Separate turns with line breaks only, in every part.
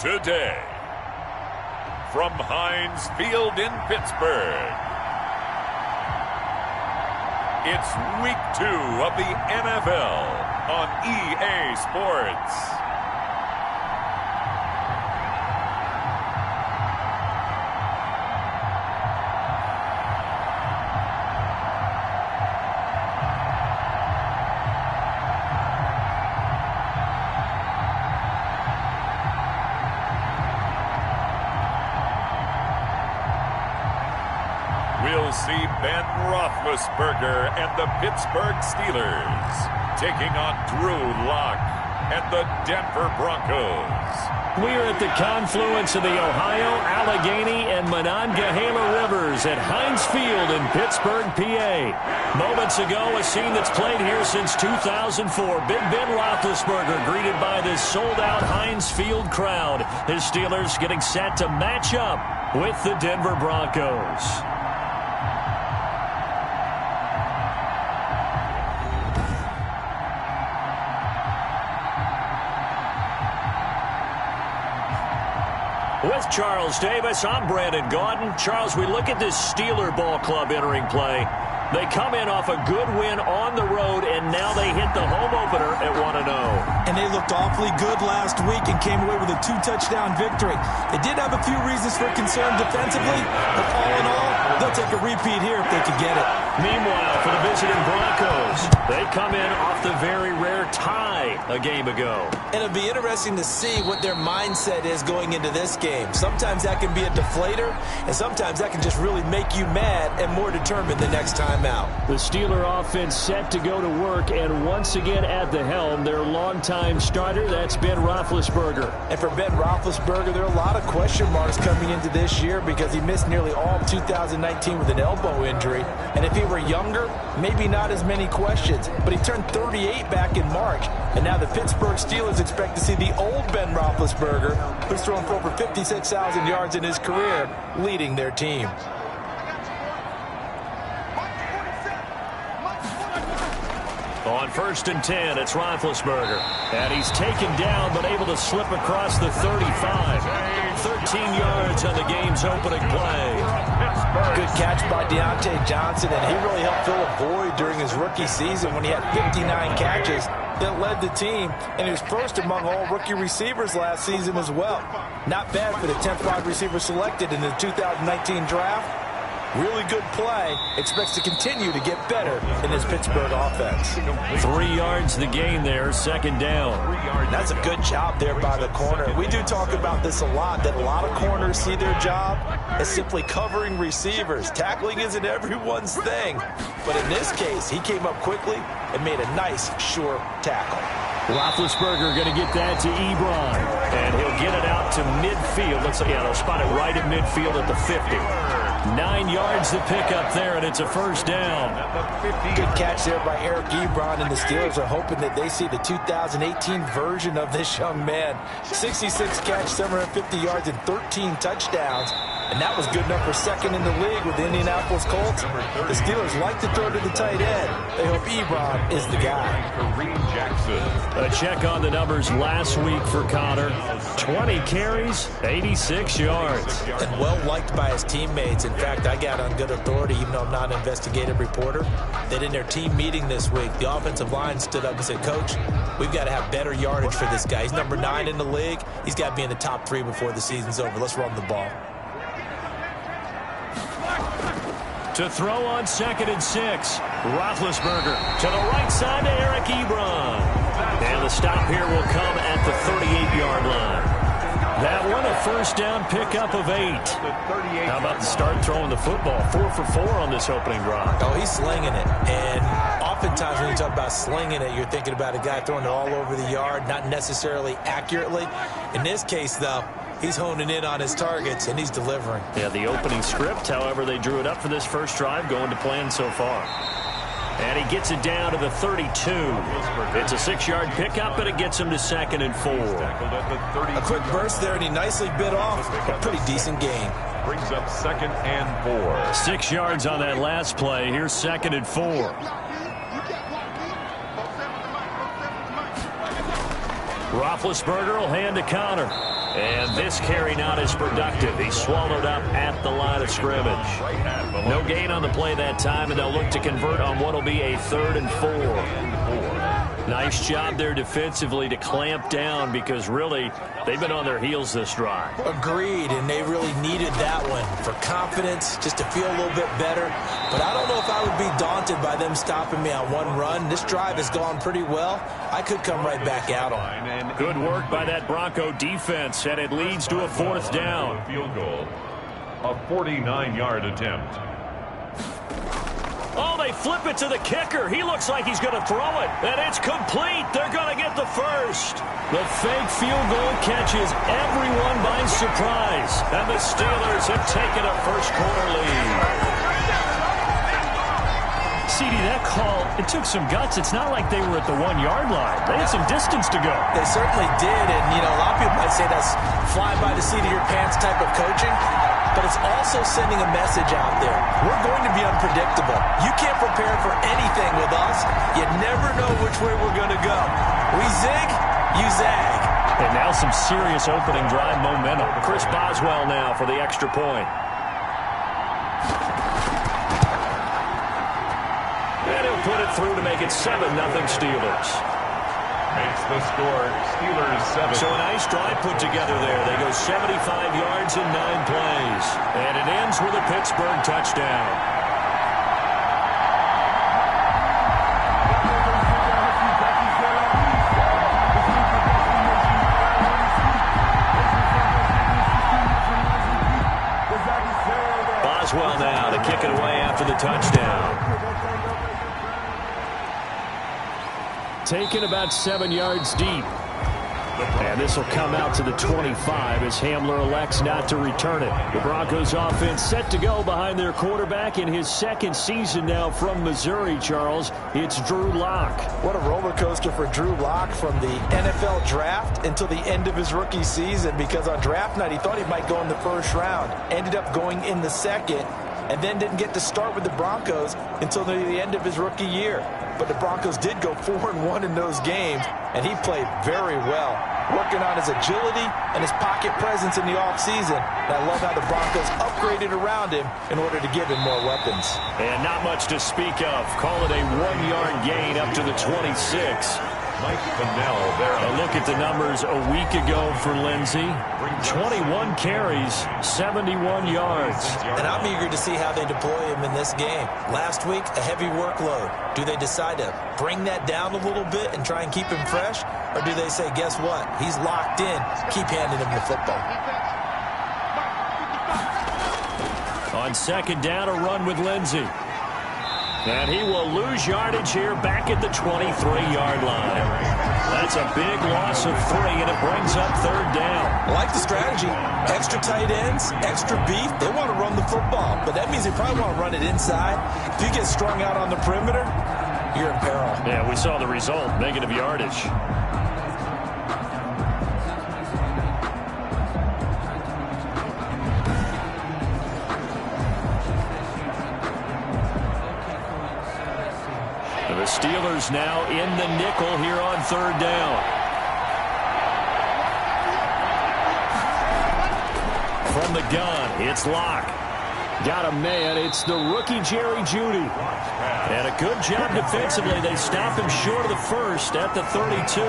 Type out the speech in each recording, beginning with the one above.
Today, from Heinz Field in Pittsburgh, it's Week 2 of the NFL on EA Sports. We'll see Ben Roethlisberger and the Pittsburgh Steelers taking on Drew Lock and the Denver Broncos.
We're at the confluence of the Ohio, Allegheny, and Monongahela Rivers at Heinz Field in Pittsburgh, PA. Moments ago, a scene that's played here since 2004. Big Ben Roethlisberger greeted by this sold-out Heinz Field crowd. His Steelers getting set to match up with the Denver Broncos. With Charles Davis, I'm Brandon Gaudin. Charles, we look at this Steeler ball club entering play. They come in off a good win on the road, and now they hit the home opener at 1-0.
And they looked awfully good last week and came away with a 2-touchdown victory. They did have a few reasons for concern defensively, but all in all, they'll take a repeat here if they could get it.
Meanwhile, for the visiting Broncos, they come in off the very rare tie a game ago.
And it'll be interesting to see what their mindset is going into this game. Sometimes that can be a deflator, and sometimes that can just really make you mad and more determined the next time out.
The Steeler offense set to go to work, and once again at the helm, their longtime starter, that's Ben Roethlisberger.
And for Ben Roethlisberger, there are a lot of question marks coming into this year because he missed nearly all of 2019 with an elbow injury. And if he were younger, maybe not as many questions. But he turned 38 back in March. And now the Pittsburgh Steelers expect to see the old Ben Roethlisberger, who's thrown for over 56,000 yards in his career, leading their team.
On 1st and 10, it's Roethlisberger. And he's taken down, but able to slip across the 35. 13 yards on the game's opening play.
Good catch by Deontay Johnson, and he really helped fill a void during his rookie season when he had 59 catches that led the team, and he was first among all rookie receivers last season as well. Not bad for the 10th wide receiver selected in the 2019 draft. Really good play. Expects to continue to get better in his Pittsburgh offense.
3 yards the gain there, second down.
That's a good job there by the corner. We do talk about this a lot, that a lot of corners see their job as simply covering receivers. Tackling isn't everyone's thing. But in this case, he came up quickly and made a nice, sure tackle.
Roethlisberger going to get that to Ebron. And he'll get it out to midfield. Looks like, yeah, they'll spot it right at midfield at the 50. 9 yards to pick up there, and it's a first down.
Good catch there by Eric Ebron, and the Steelers are hoping that they see the 2018 version of this young man. 66 catch, 750 yards, and 13 touchdowns. And that was good enough for second in the league with the Indianapolis Colts. The Steelers like to throw to the tight end. They hope Ebron is the guy.
A check on the numbers last week for Connor. 20 carries, 86 yards.
And well liked by his teammates. In fact, I got on good authority, even though I'm not an investigative reporter, that in their team meeting this week, the offensive line stood up and said, Coach, we've got to have better yardage for this guy. He's number 9 in the league. He's got to be in the top 3 before the season's over. Let's run the ball.
To throw on 2nd and 6. Roethlisberger to the right side to Eric Ebron. And the stop here will come at the 38-yard line. That one, a first down pickup of 8. How about the start throwing the football? 4 for 4 on this opening drive.
Oh, he's slinging it. And oftentimes when you talk about slinging it, you're thinking about a guy throwing it all over the yard, not necessarily accurately. In this case, though, he's honing in on his targets, and he's delivering.
Yeah, the opening script, however, they drew it up for this first drive, going to plan so far. And he gets it down to the 32. It's a 6-yard pickup, and it gets him to 2nd and 4.
A quick burst there, and he nicely bit off a pretty decent gain.
Brings up 2nd and 4.
6 yards on that last play. Here's 2nd and 4. Roethlisberger will hand to Connor. And this carry not as productive. He swallowed up at the line of scrimmage. No gain on the play that time, and they'll look to convert on what will be a 3rd and 4. Nice job there defensively to clamp down because really they've been on their heels this drive.
Agreed, and they really needed that one for confidence, just to feel a little bit better. But I don't know if I would be daunted by them stopping me on one run. This drive has gone pretty well. I could come right back out on it.
Good work by that Bronco defense, and it leads to a 4th down.
Field goal, a 49-yard attempt.
Oh, they flip it to the kicker. He looks like he's going to throw it, and it's complete. They're going to get the first. The fake field goal catches everyone by surprise, and the Steelers have taken a first-quarter lead. CD, that call, it took some guts. It's not like they were at the 1-yard line. They had some distance to go.
They certainly did, and, a lot of people might say that's fly by the seat of your pants type of coaching, but it's also sending a message out there. We're going to be unpredictable. You can't prepare for anything with us. You never know which way we're going to go. We zig, you zag.
And now some serious opening drive momentum. Chris Boswell now for the extra point. And he'll put it through to make it 7-0 Steelers.
Makes the score Steelers 7.
So a nice drive put together there. They go 75 yards in 9 plays. And it ends with a Pittsburgh touchdown. Boswell now to kick it away after the touchdown. Taken about 7 yards deep. And this will come out to the 25 as Hamler elects not to return it. The Broncos offense set to go behind their quarterback in his 2nd season now from Missouri, Charles. It's Drew Lock.
What a roller coaster for Drew Lock from the NFL draft until the end of his rookie season, because on draft night he thought he might go in the 1st round. Ended up going in the 2nd, and then didn't get to start with the Broncos until near the end of his rookie year. But the Broncos did go 4-1 in those games, and he played very well, working on his agility and his pocket presence in the offseason. And I love how the Broncos upgraded around him in order to give him more weapons.
And not much to speak of. Call it a 1-yard gain up to the 26.
Mike Fennell there.
A look at the numbers a week ago for Lindsey. 21 carries, 71 yards.
And I'm eager to see how they deploy him in this game. Last week, a heavy workload. Do they decide to bring that down a little bit and try and keep him fresh? Or do they say, guess what? He's locked in. Keep handing him the football.
On 2nd down, a run with Lindsey. And he will lose yardage here back at the 23-yard line. That's a big loss of 3, and it brings up 3rd down.
I like the strategy. Extra tight ends, extra beef. They want to run the football, but that means they probably want to run it inside. If you get strung out on the perimeter, you're in peril.
Yeah, we saw the result, negative yardage. The Steelers now in the nickel here on 3rd down. From the gun, it's Lock. Got a man. It's the rookie Jerry Jeudy. And a good job defensively. They stop him short of the 1st at the 32.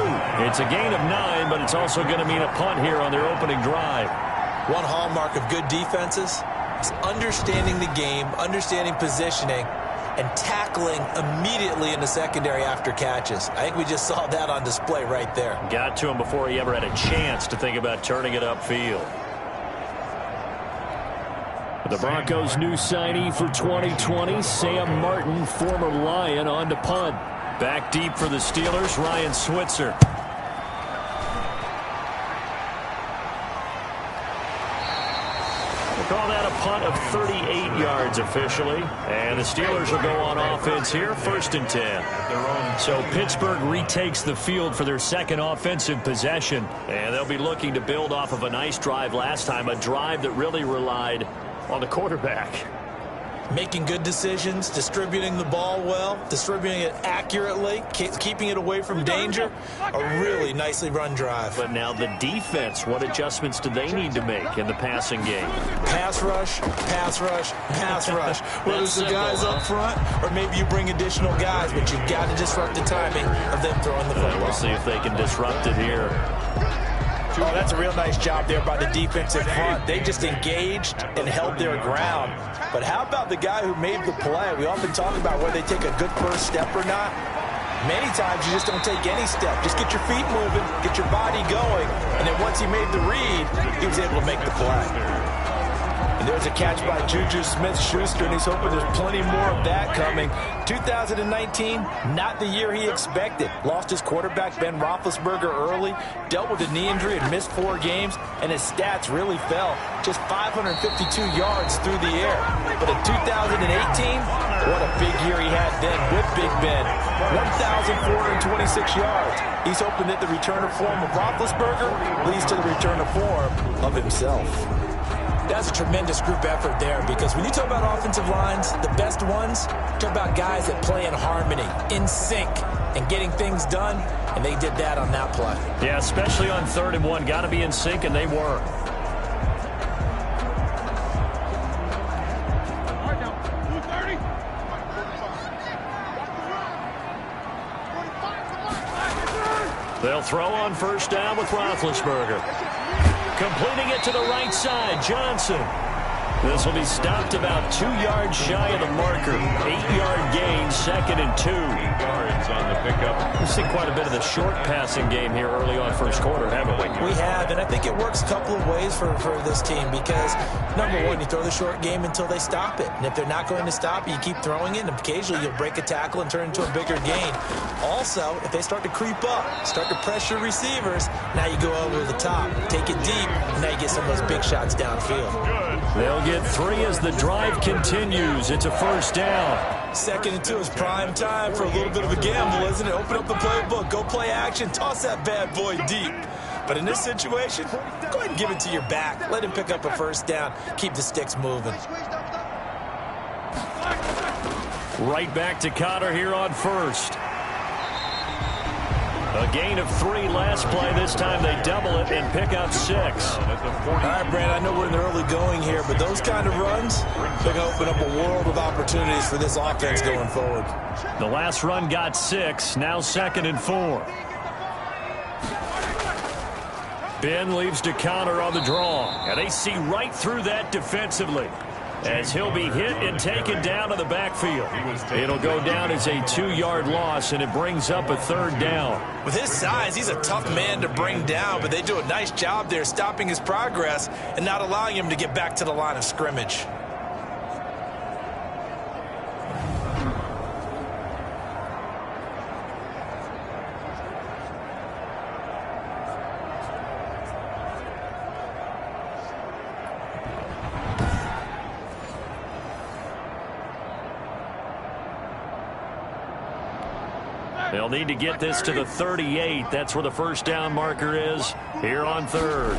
It's a gain of 9, but it's also going to mean a punt here on their opening drive.
One hallmark of good defenses is understanding the game, understanding positioning, and tackling immediately in the secondary after catches. I think we just saw that on display right there.
Got to him before he ever had a chance to think about turning it upfield. The Broncos' new signee for 2020, Sam Martin, former Lion, on to punt. Back deep for the Steelers, Ryan Switzer. Call that a punt of 38 yards officially. And the Steelers will go on offense here, 1st and 10. So Pittsburgh retakes the field for their 2nd offensive possession. And they'll be looking to build off of a nice drive last time, a drive that really relied on the quarterback.
Making good decisions, distributing the ball well, distributing it accurately, keeping it away from danger. A really nicely run drive.
But now the defense, what adjustments do they need to make in the passing game?
Pass rush, pass rush, pass rush. Whether it's the guys up front or maybe you bring additional guys, but you've got to disrupt the timing of them throwing the football.
We'll see if they can disrupt it here.
Oh, that's a real nice job there by the defensive front. They just engaged and held their ground. But how about the guy who made the play? We often talk about whether they take a good first step or not. Many times you just don't take any step. Just get your feet moving, get your body going, and then once he made the read, he was able to make the play. And there's a catch by Juju Smith-Schuster, and he's hoping there's plenty more of that coming. 2019, not the year he expected. Lost his quarterback, Ben Roethlisberger, early, dealt with a knee injury and missed 4 games, and his stats really fell. Just 552 yards through the air. But in 2018, what a big year he had then with Big Ben. 1,426 yards. He's hoping that the return of form of Roethlisberger leads to the return of form of himself. That's a tremendous group effort there, because when you talk about offensive lines, the best ones, talk about guys that play in harmony, in sync, and getting things done, and they did that on that play.
Yeah, especially on 3rd and 1. Got to be in sync, and they were. They'll throw on 1st down with Roethlisberger. Completing it to the right side, Johnson. This will be stopped about 2 yards shy of the marker. 8-yard gain, 2nd and 2.
8 yards on the pickup.
We've seen quite a bit of the short passing game here early on 1st quarter, haven't we?
We have, and I think it works a couple of ways for this team, because, number one, you throw the short game until they stop it. And if they're not going to stop it, you keep throwing it, and occasionally you'll break a tackle and turn it into a bigger gain. Also, if they start to creep up, start to pressure receivers, now you go over the top, take it deep, and now you get some of those big shots downfield.
They'll get 3 as the drive continues. It's a 1st down.
2nd and 2 is prime time for a little bit of a gamble, isn't it? Open up the playbook, go play action, toss that bad boy deep. But in this situation, go ahead and give it to your back. Let him pick up a 1st down. Keep the sticks moving.
Right back to Cotter here on 1st. A gain of 3 last play. This time they double it and pick up 6.
All right, Brad, I know we're in the early going here, but those kind of runs, they're going to open up a world of opportunities for this offense going forward.
The last run got 6. Now 2nd and 4. Ben leaves to counter on the draw. And they see right through that defensively, as he'll be hit and taken down to the backfield. It'll go down as a 2-yard loss, and it brings up a 3rd down.
With his size, he's a tough man to bring down, but they do a nice job there stopping his progress and not allowing him to get back to the line of scrimmage.
They'll need to get this to the 38. That's where the 1st down marker is here on 3rd.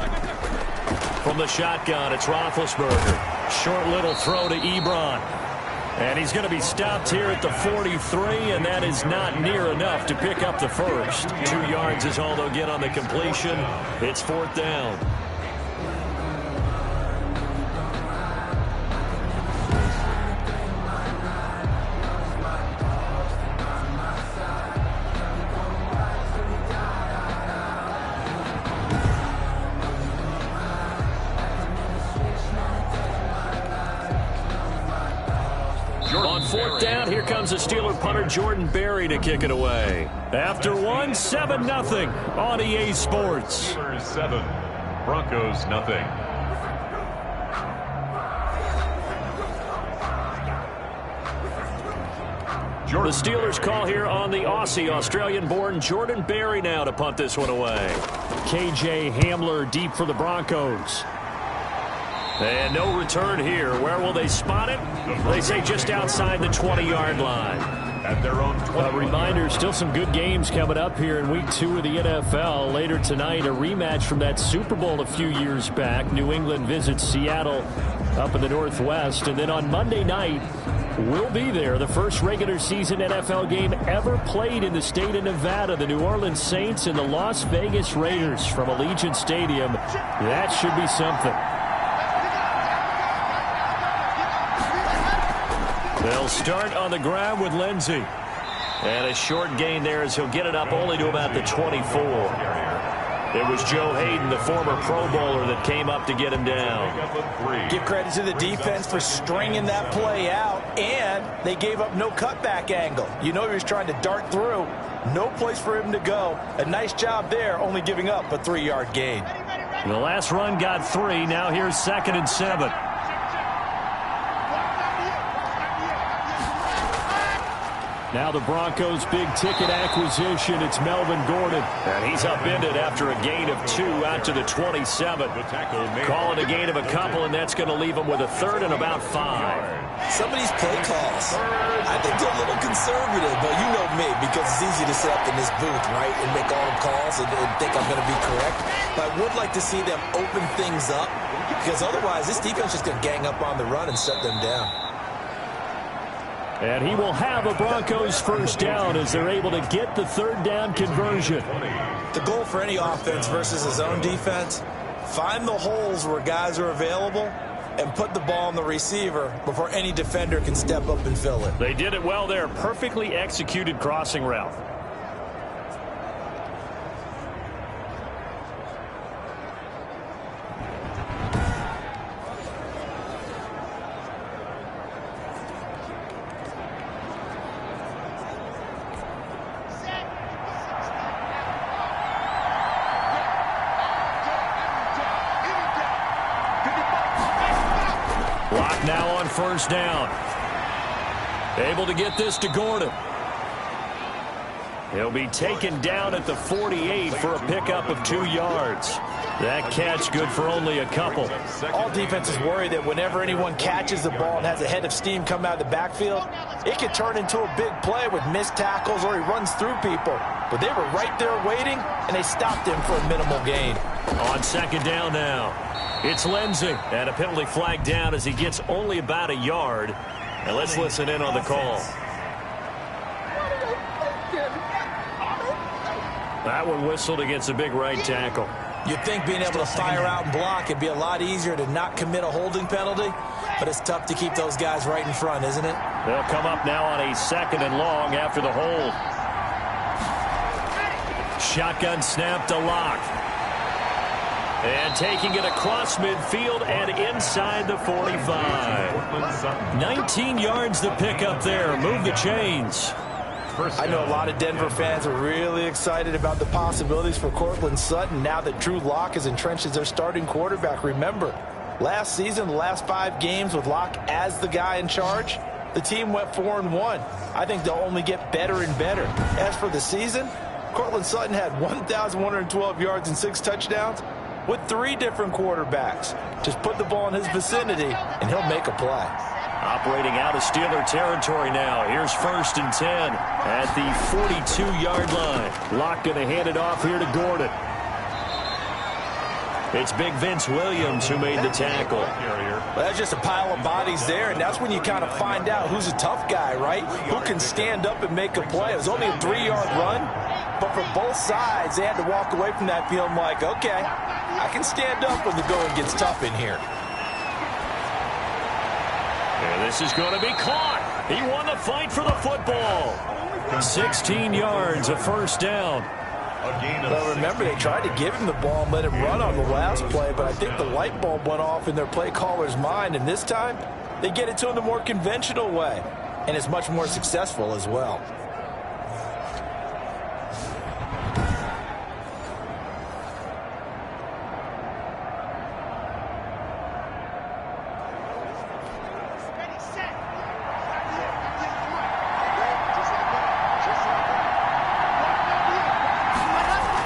From the shotgun, it's Roethlisberger. Short little throw to Ebron. And he's going to be stopped here at the 43, and that is not near enough to pick up the 1st. 2 yards is all they'll get on the completion. It's 4th down. On 4th down, here comes the Steeler punter Jordan Berry to kick it away. After 1, 7-0 on EA Sports.
Steelers 7, Broncos 0.
The Steelers call here on the Aussie, Australian-born Jordan Berry now to punt this one away. KJ Hamler deep for the Broncos. And no return here. Where will they spot it? They say just outside the 20-yard line.
At their own 20.
A reminder, still some good games coming up here in Week 2 of the NFL. Later tonight, a rematch from that Super Bowl a few years back. New England visits Seattle up in the Northwest. And then on Monday night, we'll be there. The first regular season NFL game ever played in the state of Nevada. The New Orleans Saints and the Las Vegas Raiders from Allegiant Stadium. That should be something. They'll start on the ground with Lindsey. And a short gain there as he'll get it up only to about the 24. It was Joe Hayden, the former Pro Bowler, that came up to get him down.
Give credit to the defense for stringing that play out, and they gave up no cutback angle. You know he was trying to dart through. No place for him to go. A nice job there, only giving up a 3-yard gain.
The last run got 3. Now here's 2nd and 7. Now the Broncos' big-ticket acquisition. It's Melvin Gordon. And he's upended after a gain of 2 out to the 27. Call it a gain of a couple, and that's going to leave him with a 3rd and about 5.
Some of these play calls, I think they're a little conservative, but you know me, because it's easy to sit up in this booth, right, and make all the calls and think I'm going to be correct. But I would like to see them open things up, because otherwise this defense is going to gang up on the run and shut them down.
And he will have a Broncos first down as they're able to get the 3rd down conversion.
The goal for any offense versus his own defense, find the holes where guys are available and put the ball on the receiver before any defender can step up and fill it.
They did it well there. Perfectly executed crossing route. Now on first down. Able to get this to Gordon. He'll be taken down at the 48 for a pickup of 2 yards. That catch good for only a couple.
All defenses worry that whenever anyone catches the ball and has a head of steam come out of the backfield, it could turn into a big play with missed tackles or he runs through people. But they were right there waiting, and they stopped him for a minimal gain.
On 2nd down now. It's Lindsey, and a penalty flag down as he gets only about a yard. And let's listen in on the call. That one whistled against a big right tackle.
You'd think being able to fire out and block it'd be a lot easier to not commit a holding penalty, but it's tough to keep those guys right in front, isn't it?
They'll come up now on a 2nd and long after the hold. Shotgun snap to Locke. And taking it across midfield and inside the 45. 19 yards to pick up there. Move the chains.
I know a lot of Denver fans are really excited about the possibilities for Courtland Sutton now that Drew Lock is entrenched as their starting quarterback. Remember, last season, the last 5 games with Lock as the guy in charge, the team went 4-1. I think they'll only get better and better. As for the season, Courtland Sutton had 1,112 yards and 6 touchdowns with 3 different quarterbacks. Just put the ball in his vicinity, and he'll make a play.
Operating out of Steeler territory now. Here's 1st and 10 at the 42-yard line. Locke going to hand it off here to Gordon. It's big Vince Williams who made the tackle.
Well, that's just a pile of bodies there, and that's when you kind of find out who's a tough guy, right? Who can stand up and make a play. It was only a 3-yard run, but for both sides, they had to walk away from that feeling like, okay, I can stand up when the going gets tough in here.
And this is going to be caught. He won the fight for the football. 16 yards, a first down.
Well, remember, they tried to give him the ball and let him run on the last play, but I think the light bulb went off in their play caller's mind, and this time they get it to him the more conventional way, and it's much more successful as well.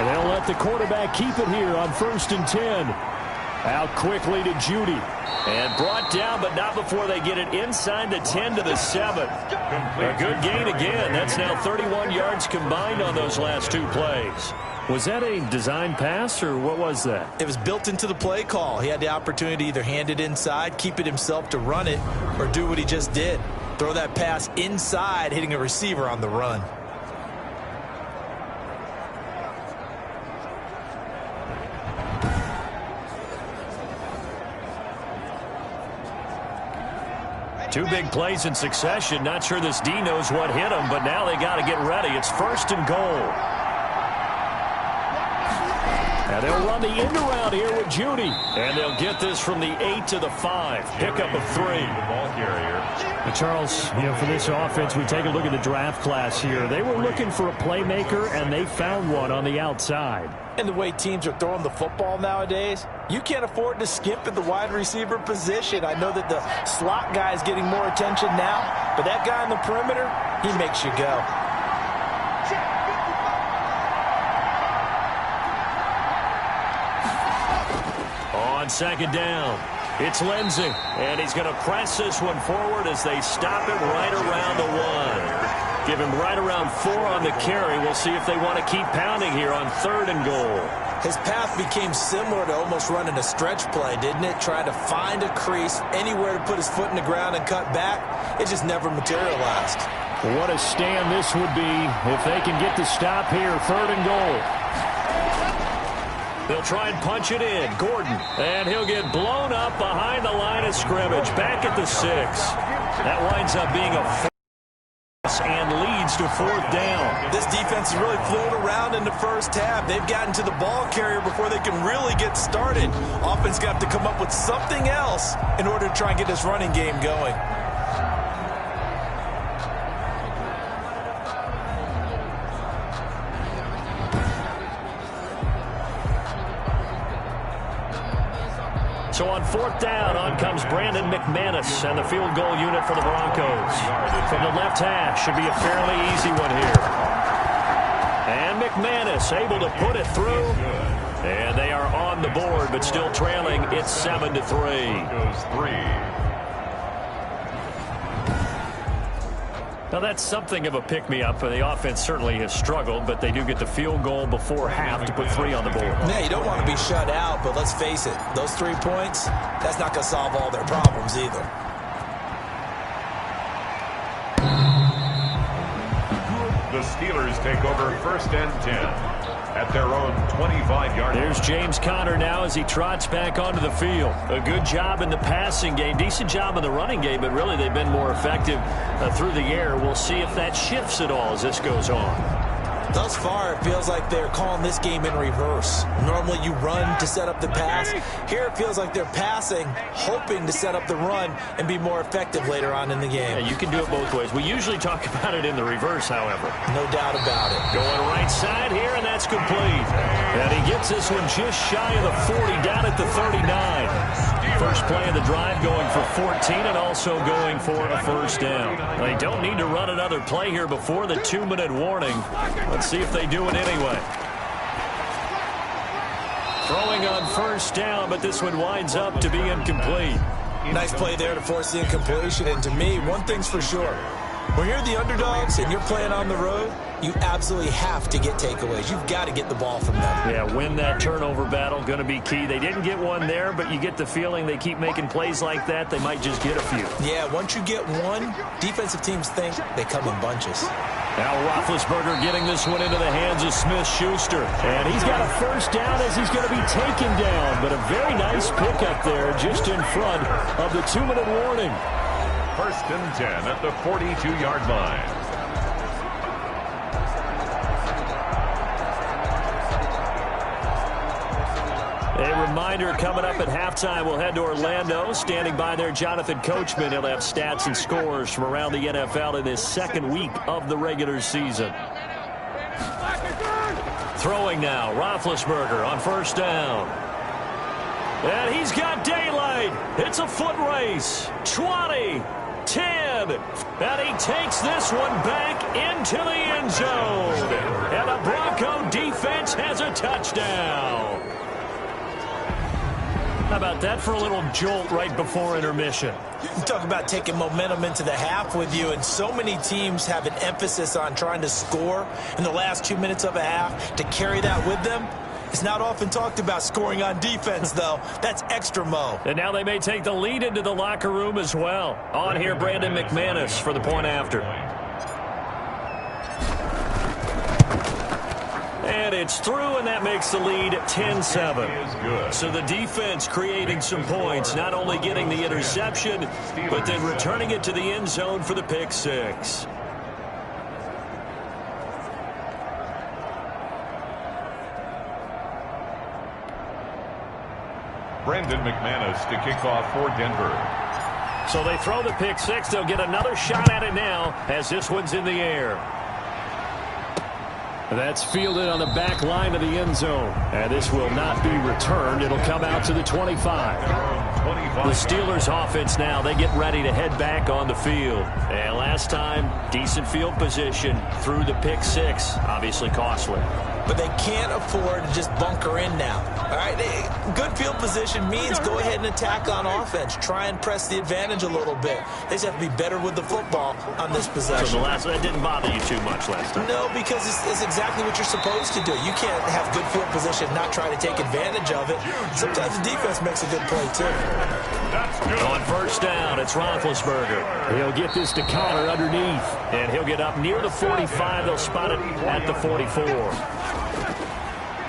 And they'll let the quarterback keep it here on 1st and 10. Out quickly to Judy. And brought down, but not before they get it inside the 10 to the 7. A good gain again. That's now 31 yards combined on those last 2 plays. Was that a design pass, or what was that?
It was built into the play call. He had the opportunity to either hand it inside, keep it himself to run it, or do what he just did. Throw that pass inside, hitting a receiver on the run.
Two big plays in succession. Not sure this D knows what hit him, but now they got to get ready. It's 1st and goal. And they'll run the end around here with Judy. And they'll get this from the 8 to the 5. Pickup of 3.
The ball carrier.
Charles, for this offense, we take a look at the draft class here. They were looking for a playmaker, and they found one on the outside.
And the way teams are throwing the football nowadays, you can't afford to skimp at the wide receiver position. I know that the slot guy is getting more attention now, but that guy on the perimeter, he makes you go.
On 2nd down, it's Lindsey, and he's going to press this one forward as they stop it right around the 1. Give him right around 4 on the carry. We'll see if they want to keep pounding here on 3rd and goal.
His path became similar to almost running a stretch play, didn't it? Trying to find a crease, anywhere to put his foot in the ground and cut back. It just never materialized.
Well, what a stand this would be if they can get the stop here. 3rd and goal. They'll try and punch it in. Gordon. And he'll get blown up behind the line of scrimmage. Back at the 6. That winds up being a 4 and leads to 4th down.
This defense has really flown around in the first half. They've gotten to the ball carrier before they can really get started. Offense got to come up with something else in order to try and get this running game going.
So on 4th down, on comes Brandon McManus and the field goal unit for the Broncos. From the left hash, should be a fairly easy one here. And McManus able to put it through. And they are on the board, but still trailing. It's 7-3.
Goes 3.
Now, that's something of a pick-me-up. The offense certainly has struggled, but they do get the field goal before half to put 3 on the board.
Yeah, you don't want to be shut out, but let's face it, those 3 points, that's not going to solve all their problems either.
The Steelers take over 1st and 10. At their own 25-yard line.
There's James Conner now as he trots back onto the field. A good job in the passing game. Decent job in the running game, but really they've been more effective through the air. We'll see if that shifts at all as this goes on.
Thus far, it feels like they're calling this game in reverse. Normally you run to set up the pass. Here it feels like they're passing, hoping to set up the run and be more effective later on in the game.
Yeah, you can do it both ways. We usually talk about it in the reverse, however.
No doubt about it.
Going right side here, and that's complete. And he gets this one just shy of the 40, down at the 39. First play of the drive going for 14 and also going for a 1st down. They don't need to run another play here before the 2-minute warning. Let's see if they do it anyway. Throwing on 1st down, but this one winds up to be incomplete.
Nice play there to force the incompletion. And to me, one thing's for sure. When you're the underdogs and you're playing on the road, you absolutely have to get takeaways. You've got to get the ball from them.
Yeah, win that turnover battle, going to be key. They didn't get one there, but you get the feeling they keep making plays like that, they might just get a few.
Yeah, once you get one, defensive teams think they come in bunches.
Now Roethlisberger getting this one into the hands of Smith-Schuster. And he's got a 1st down as he's going to be taken down. But a very nice pickup there just in front of the 2-minute warning.
1st and 10 at the 42-yard line.
A reminder coming up at halftime, we'll head to Orlando. Standing by there, Jonathan Coachman. He'll have stats and scores from around the NFL in this 2nd week of the regular season. Throwing now, Roethlisberger on 1st down. And he's got daylight. It's a foot race. 20, 10. And he takes this one back into the end zone. And the Bronco defense has a touchdown. How about that for a little jolt right before intermission?
You talk about taking momentum into the half with you, and so many teams have an emphasis on trying to score in the last 2 minutes of a half to carry that with them. It's not often talked about scoring on defense, though. That's extra mo.
And now they may take the lead into the locker room as well. On here, Brandon McManus for the point after. And it's through, and that makes the lead 10-7. So the defense creating some points, not only getting the interception, but then returning it to the end zone for the pick six.
Brandon McManus to kick off for Denver.
So they throw the pick six. They'll get another shot at it now as this one's in the air. That's fielded on the back line of the end zone. And this will not be returned. It'll come out to the 25. The Steelers offense now, they get ready to head back on the field. And last time, decent field position through the pick six. Obviously costly.
But they can't afford to just bunker in now. All right, good field position means go ahead and attack on offense. Try and press the advantage a little bit. They just have to be better with the football on this possession.
So that didn't bother you too much last time?
No, because it's exactly what you're supposed to do. You can't have good field position and not try to take advantage of it. Sometimes the defense makes a good play, too.
On first down, it's Roethlisberger. He'll get this to Connor underneath, and he'll get up near the 45. They'll spot it at the 44.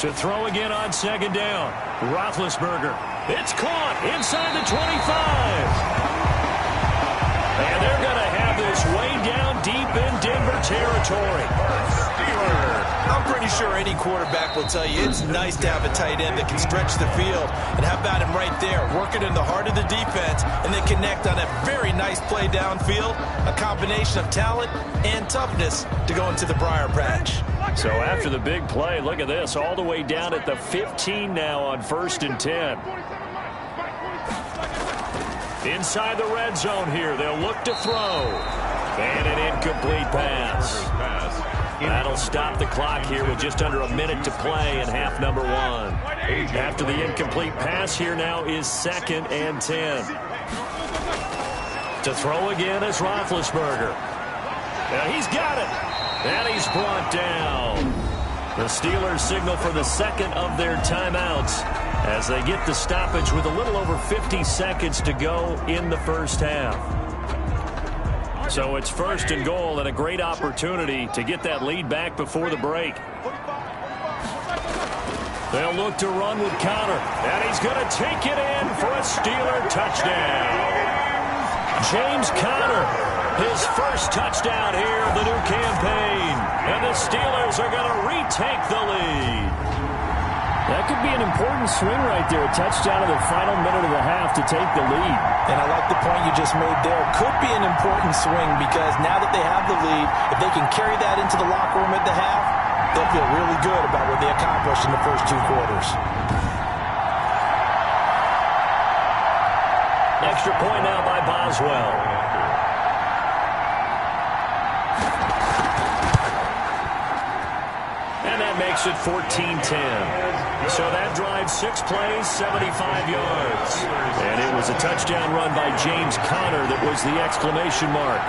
To throw again on second down, Roethlisberger. It's caught inside the 25. And they're going to have this way down deep in Denver territory.
I'm pretty sure any quarterback will tell you it's nice to have a tight end that can stretch the field. And how about him right there, working in the heart of the defense and then connect on a very nice play downfield, a combination of talent and toughness to go into the briar patch.
So after the big play, look at this, all the way down at the 15 now on 1st and 10. Inside the red zone here, they'll look to throw. And an incomplete pass. That'll stop the clock here with just under a minute to play in half number one. After the incomplete pass here now is 2nd and 10. To throw again is Roethlisberger. Now he's got it. And he's brought down. The Steelers signal for the second of their timeouts as they get the stoppage with a little over 50 seconds to go in the first half. So it's 1st and goal and a great opportunity to get that lead back before the break. They'll look to run with Connor. And he's going to take it in for a Steeler touchdown. James Conner, his first touchdown here of the new campaign. And the Steelers are going to retake the lead.
That could be an important swing right there. A touchdown in the final minute of the half to take the lead.
And I like the point you just made there. Could be an important swing because now that they have the lead, if they can carry that into the locker room at the half, they'll feel really good about what they accomplished in the first 2 quarters.
Extra point now by Boswell. And that makes it 14-10. So that drives 6 plays, 75 yards. And it was a touchdown run by James Conner that was the exclamation mark.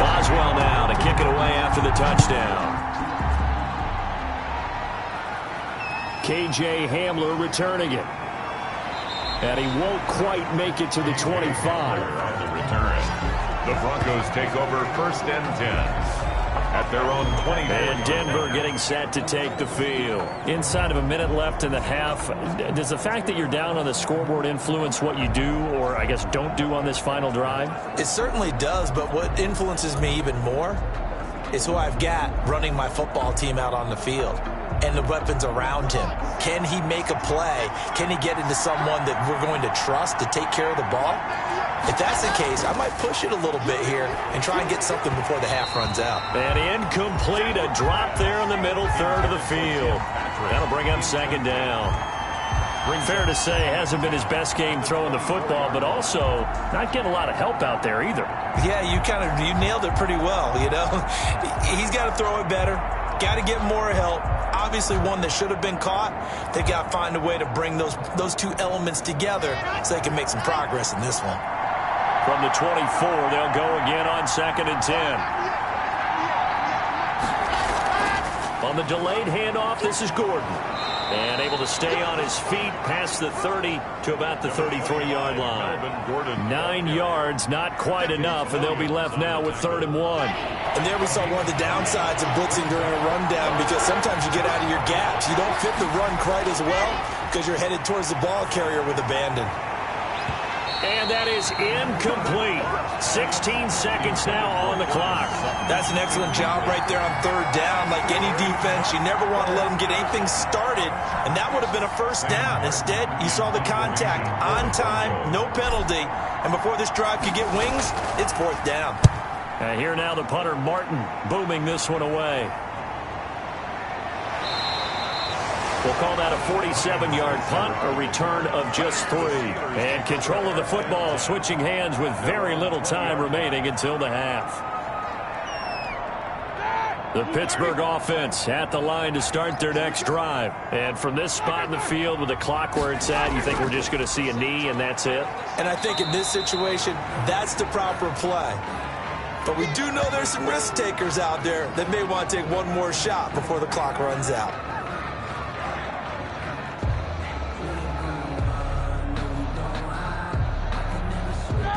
Boswell now to kick it away after the touchdown. K.J. Hamler returning it. And he won't quite make it to the 25.
On the return, the Broncos take over 1st and 10 at their own 20.
And Denver getting set to take the field. Inside of a minute left in the half, does the fact that you're down on the scoreboard influence what you do or, I guess, don't do on this final drive?
It certainly does, but what influences me even more is who I've got running my football team out on the field and the weapons around him. Can he make a play? Can he get into someone that we're going to trust to take care of the ball? If that's the case, I might push it a little bit here and try and get something before the half runs out.
And incomplete, a drop there in the middle third of the field. That'll bring up 2nd down. Fair to say, hasn't been his best game throwing the football, but also not getting a lot of help out there either.
Yeah, you nailed it pretty well, you know. He's got to throw it better. Got to get more help. Obviously one that should have been caught. They've got to find a way to bring those two elements together so they can make some progress in this one.
From the 24, they'll go again on 2nd and 10. On the delayed handoff, this is Gordon. And able to stay on his feet past the 30 to about the 33-yard line. 9 yards, not quite enough, and they'll be left now with 3rd and 1.
And there we saw one of the downsides of blitzing during a rundown, because sometimes you get out of your gaps. You don't fit the run quite as well because you're headed towards the ball carrier with abandon.
And that is incomplete. 16 seconds now on the clock.
That's an excellent job right there on 3rd down. Like any defense, you never want to let them get anything started, and that would have been a 1st down. Instead, you saw the contact on time, no penalty, and before this drive could get wings, it's 4th down.
And here now the punter, Martin, booming this one away. We'll call that a 47-yard punt, a return of just 3. And control of the football, switching hands with very little time remaining until the half. The Pittsburgh offense at the line to start their next drive. And from this spot in the field with the clock where it's at, you think we're just going to see a knee and that's it?
And I think in this situation, that's the proper play. But we do know there's some risk takers out there that may want to take one more shot before the clock runs out.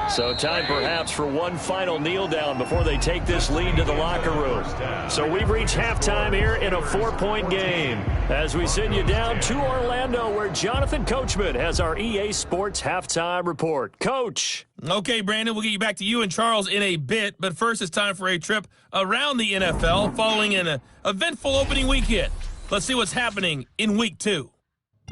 So time perhaps for one final kneel down before they take this lead to the locker room. So we've reached halftime here in a 4-point game. As we send you down to Orlando, where Jonathan Coachman has our EA Sports halftime report. Coach.
Okay, Brandon, we'll get you back to you and Charles in a bit. But first, it's time for a trip around the NFL following an eventful opening weekend. Let's see what's happening in Week 2.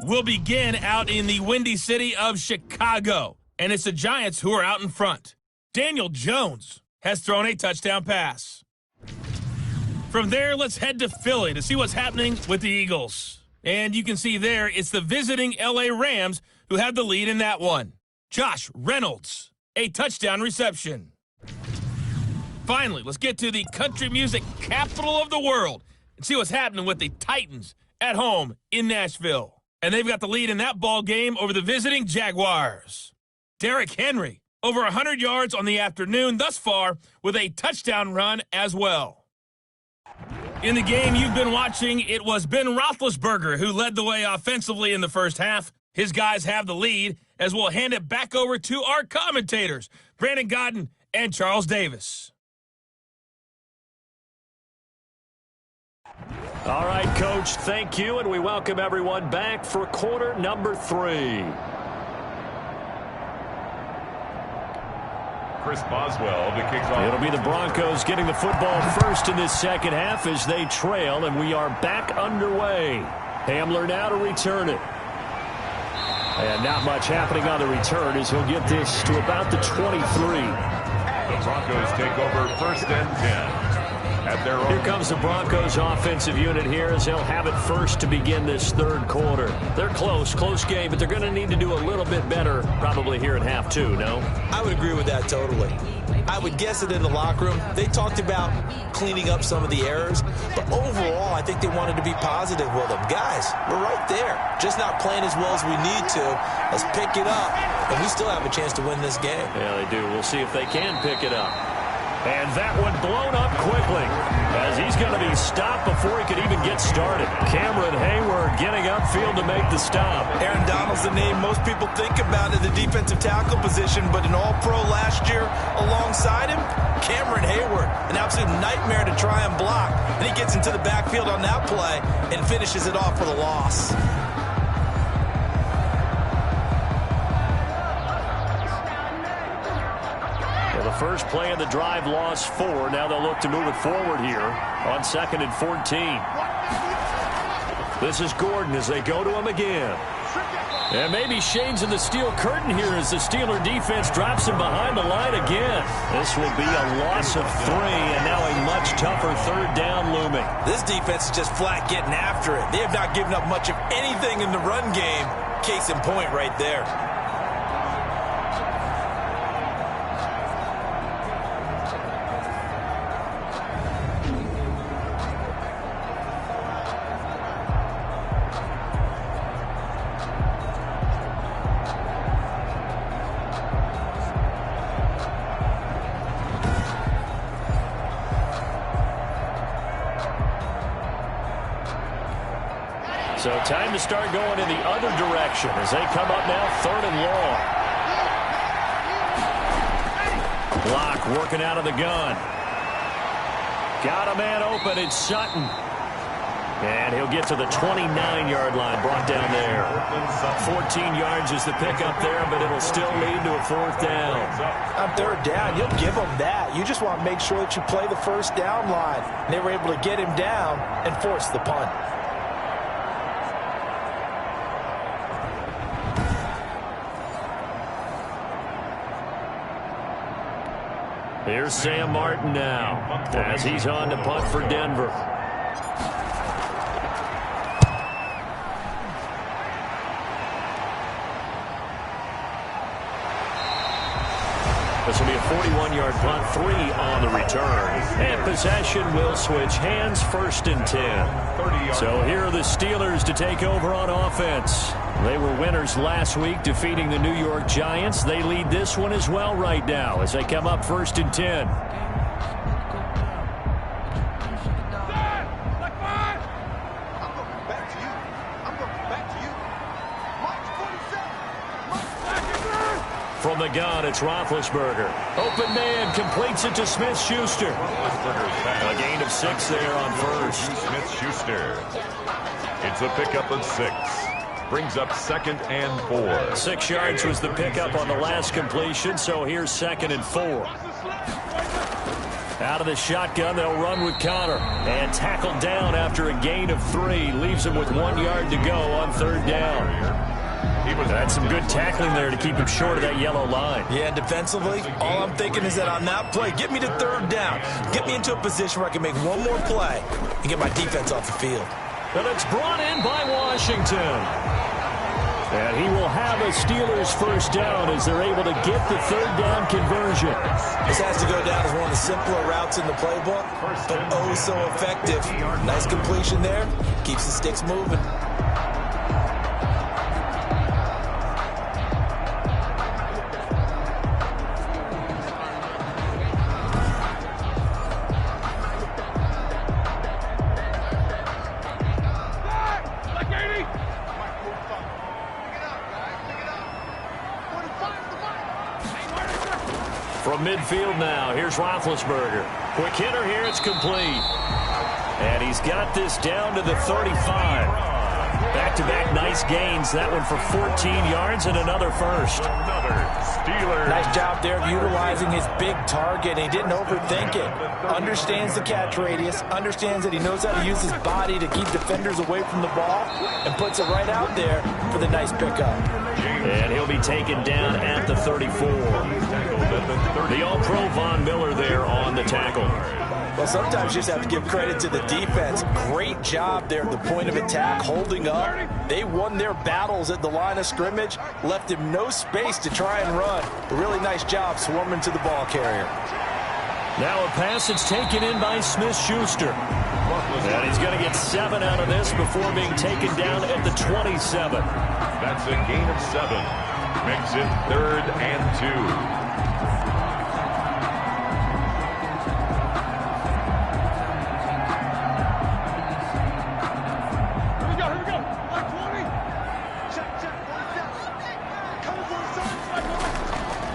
We'll begin out in the windy city of Chicago. And it's the Giants who are out in front. Daniel Jones has thrown a touchdown pass. From there, let's head to Philly to see what's happening with the Eagles. And you can see there, it's the visiting L.A. Rams who have the lead in that one. Josh Reynolds, a touchdown reception. Finally, let's get to the country music capital of the world and see what's happening with the Titans at home in Nashville. And they've got the lead in that ball game over the visiting Jaguars. Derrick Henry, over 100 yards on the afternoon thus far with a touchdown run as well. In the game you've been watching, it was Ben Roethlisberger who led the way offensively in the first half. His guys have the lead as we'll hand it back over to our commentators, Brandon Godden and Charles Davis.
All right, Coach, thank you, and we welcome everyone back for quarter number 3.
Chris Boswell to kick off.
It'll be the Broncos getting the football first in this second half as they trail, and we are back underway. Hamler now to return it. And not much happening on the return as he'll get this to about the 23.
The Broncos take over 1st and 10.
Here comes the Broncos offensive unit here as they'll have it first to begin this 3rd quarter. They're close game, but they're going to need to do a little bit better probably here in half 2, no?
I would agree with that totally. I would guess that in the locker room, they talked about cleaning up some of the errors, but overall, I think they wanted to be positive with them. Guys, we're right there, just not playing as well as we need to. Let's pick it up, and we still have a chance to win this game.
Yeah, they do. We'll see if they can pick it up. And that one blown up quickly as he's going to be stopped before he could even get started. Cameron Hayward getting upfield to make the stop.
Aaron Donald's the name most people think about at the defensive tackle position, but an All-Pro last year alongside him, Cameron Hayward, an absolute nightmare to try and block. And he gets into the backfield on that play and finishes it off for the loss.
The first play of the drive lost 4. Now they'll look to move it forward here on 2nd and 14. This is Gordon as they go to him again. And maybe shades of the steel curtain here as the Steeler defense drops him behind the line again. This will be a loss of 3 and now a much tougher third down looming.
This defense is just flat getting after it. They have not given up much of anything in the run game. Case in point right there.
So time to start going in the other direction as they come up now 3rd and long. Block working out of the gun. Got a man open. It's Sutton. And he'll get to the 29-yard line, brought down there. 14 yards is the pickup there, but it'll still lead to a 4th down.
On 3rd down, you'll give them that. You just want to make sure that you play the first down line. And they were able to get him down and force the punt.
Here's Sam Martin now as he's on to punt for Denver. This will be a 41-yard punt, 3 on the return. And possession will switch hands, 1st and 10. So here are the Steelers to take over on offense. They were winners last week, defeating the New York Giants. They lead this one as well right now as they come up 1st and 10. From the gun, it's Roethlisberger. Open man, completes it to Smith-Schuster. A gain of 6 there on 1st.
Smith-Schuster. It's a pickup of 6. Brings up 2nd and 4.
6 yards was the pickup on the last completion, so here's 2nd and 4. Out of the shotgun, they'll run with Connor. And tackled down after a gain of 3. Leaves him with 1 yard to go on 3rd down. That's some good tackling there to keep him short of that yellow line.
Yeah, defensively, all I'm thinking is that on that play, get me to 3rd down. Get me into a position where I can make one more play and get my defense off the field.
And it's brought in by Washington. And he will have a Steelers 1st down as they're able to get the 3rd down conversion.
This has to go down as one of the simpler routes in the playbook, but oh so effective. Nice completion there. Keeps the sticks moving.
From midfield now, here's Roethlisberger. Quick hitter here, it's complete. And he's got this down to the 35. Back-to-back nice gains. That one for 14 yards and another 1st.
Nice job there of utilizing his big target. He didn't overthink it. Understands the catch radius. Understands that he knows how to use his body to keep defenders away from the ball. And puts it right out there for the nice pickup.
And he'll be taken down at the 34. The All-Pro Von Miller there on the tackle.
Well, sometimes you just have to give credit to the defense. Great job there at the point of attack, holding up. They won their battles at the line of scrimmage, left him no space to try and run. A really nice job swarming to the ball carrier.
Now a pass that's taken in by Smith-Schuster. And he's going to get 7 out of this before being taken down at the 27.
That's a gain of 7. Makes it 3rd and 2.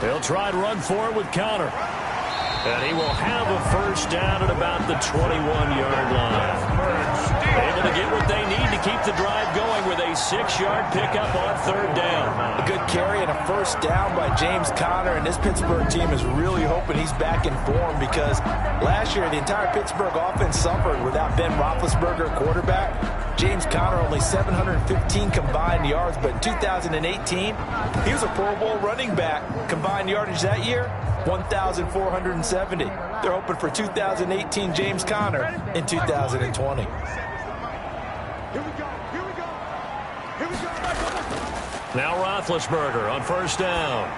They'll try to run for it with Connor. And he will have a 1st down at about the 21-yard line. Able to get what they need to keep the drive going with a 6-yard pickup on 3rd down.
A good carry and a 1st down by James Conner, and this Pittsburgh team is really hoping he's back in form because last year the entire Pittsburgh offense suffered without Ben Roethlisberger, quarterback. James Conner only 715 combined yards, but in 2018, he was a Pro Bowl running back. Combined yardage that year, 1,470. They're hoping for 2018 James Conner in 2020.
Now Roethlisberger on first down.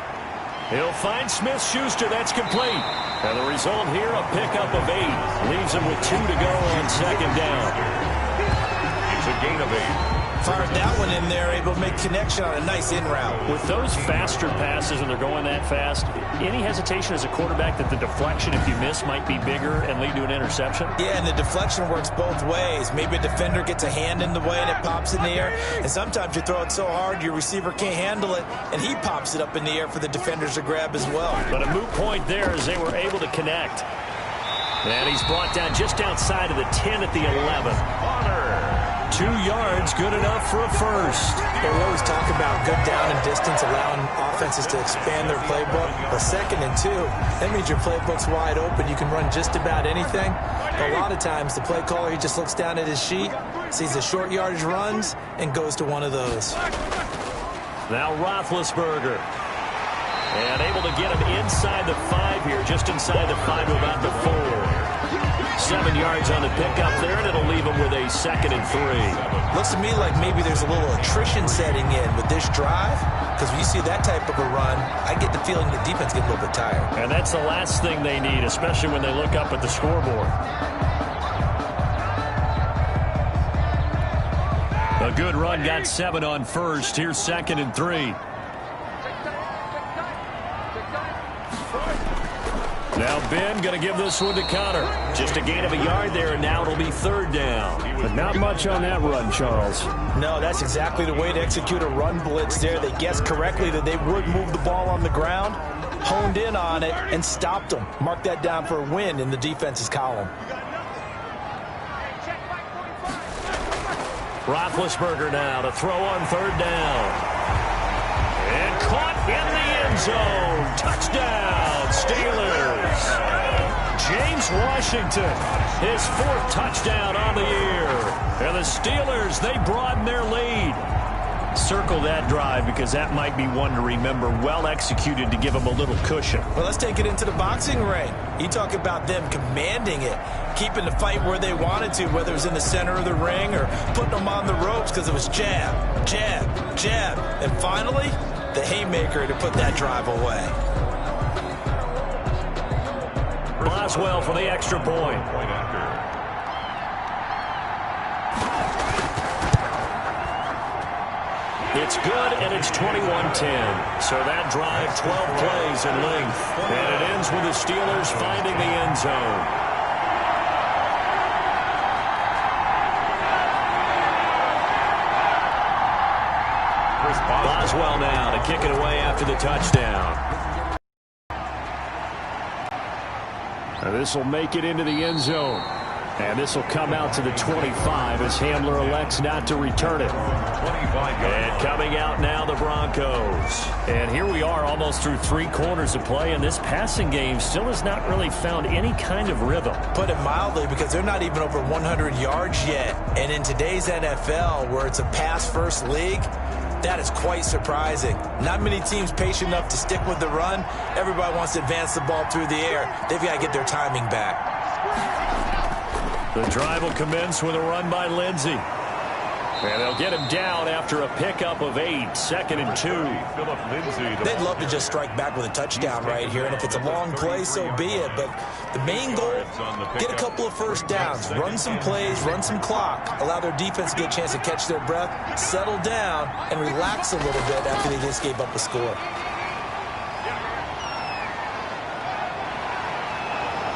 He'll find Smith-Schuster. That's complete. And the result here, a pickup of 8. Leaves him with 2 to go on second down.
It's a gain of 8.
Fired that one in there, able to make connection on a nice in route.
With those faster passes, and they're going that fast, any hesitation as a quarterback that the deflection, if you miss, might be bigger and lead to an interception?
Yeah, and the deflection works both ways. Maybe a defender gets a hand in the way and it pops in the air. And sometimes you throw it so hard your receiver can't handle it, and he pops it up in the air for the defenders to grab as well.
But a moot point there as they were able to connect. And he's brought down just outside of the 10 at the 11. Honor. 2 yards, good enough for a first.
We always talk about good down and distance, allowing offenses to expand their playbook. But 2nd and 2, that means your playbook's wide open. You can run just about anything. But a lot of times, the play caller, he just looks down at his sheet, sees the short yardage runs, and goes to one of those.
Now Roethlisberger. And able to get him inside the 5 here, just inside the 5 to about the 4. 7 yards on the pickup there, and it'll leave him with a 2nd and 3.
Looks to me like maybe there's a little attrition setting in with this drive, because when you see that type of a run, I get the feeling the defense gets a little bit tired.
And that's the last thing they need, especially when they look up at the scoreboard. A good run, got 7 on first. Here's 2nd and 3. Now Ben going to give this one to Conner. Just a gain of a yard there, and now it'll be 3rd down.
But not much on that run, Charles.
No, that's exactly the way to execute a run blitz there. They guessed correctly that they would move the ball on the ground, honed in on it, and stopped them. Mark that down for a win in the defense's column.
Roethlisberger now to throw on 3rd down. And caught in the end zone. Touchdown, Steelers. James Washington, his 4th touchdown on the year. And the Steelers, they broaden their lead. Circle that drive because that might be one to remember. Well executed to give them a little cushion.
Well, let's take it into the boxing ring. You talk about them commanding it, keeping the fight where they wanted to, whether it was in the center of the ring or putting them on the ropes because it was jab, jab, jab. And finally, the haymaker to put that drive away.
Boswell for the extra point. It's good, and it's 21-10. So that drive, 12 plays in length. And it ends with the Steelers finding the end zone. Boswell now to kick it away after the touchdown. This will make it into the end zone. And this will come out to the 25 as Hamler elects not to return it. And coming out now, the Broncos. And here we are almost through 3 quarters of play, and this passing game still has not really found any kind of rhythm.
Put it mildly, because they're not even over 100 yards yet. And in today's NFL, where it's a pass-first league, that is quite surprising. Not many teams patient enough to stick with the run. Everybody wants to advance the ball through the air. They've got to get their timing back.
The drive will commence with a run by Lindsey. And they'll get him down after a pickup of 8, 2nd and 2.
They'd love to just strike back with a touchdown right here, and if it's a long play, so be it. But the main goal, get a couple of first downs, run some plays, run some clock, allow their defense to get a chance to catch their breath, settle down, and relax a little bit after they just gave up a score.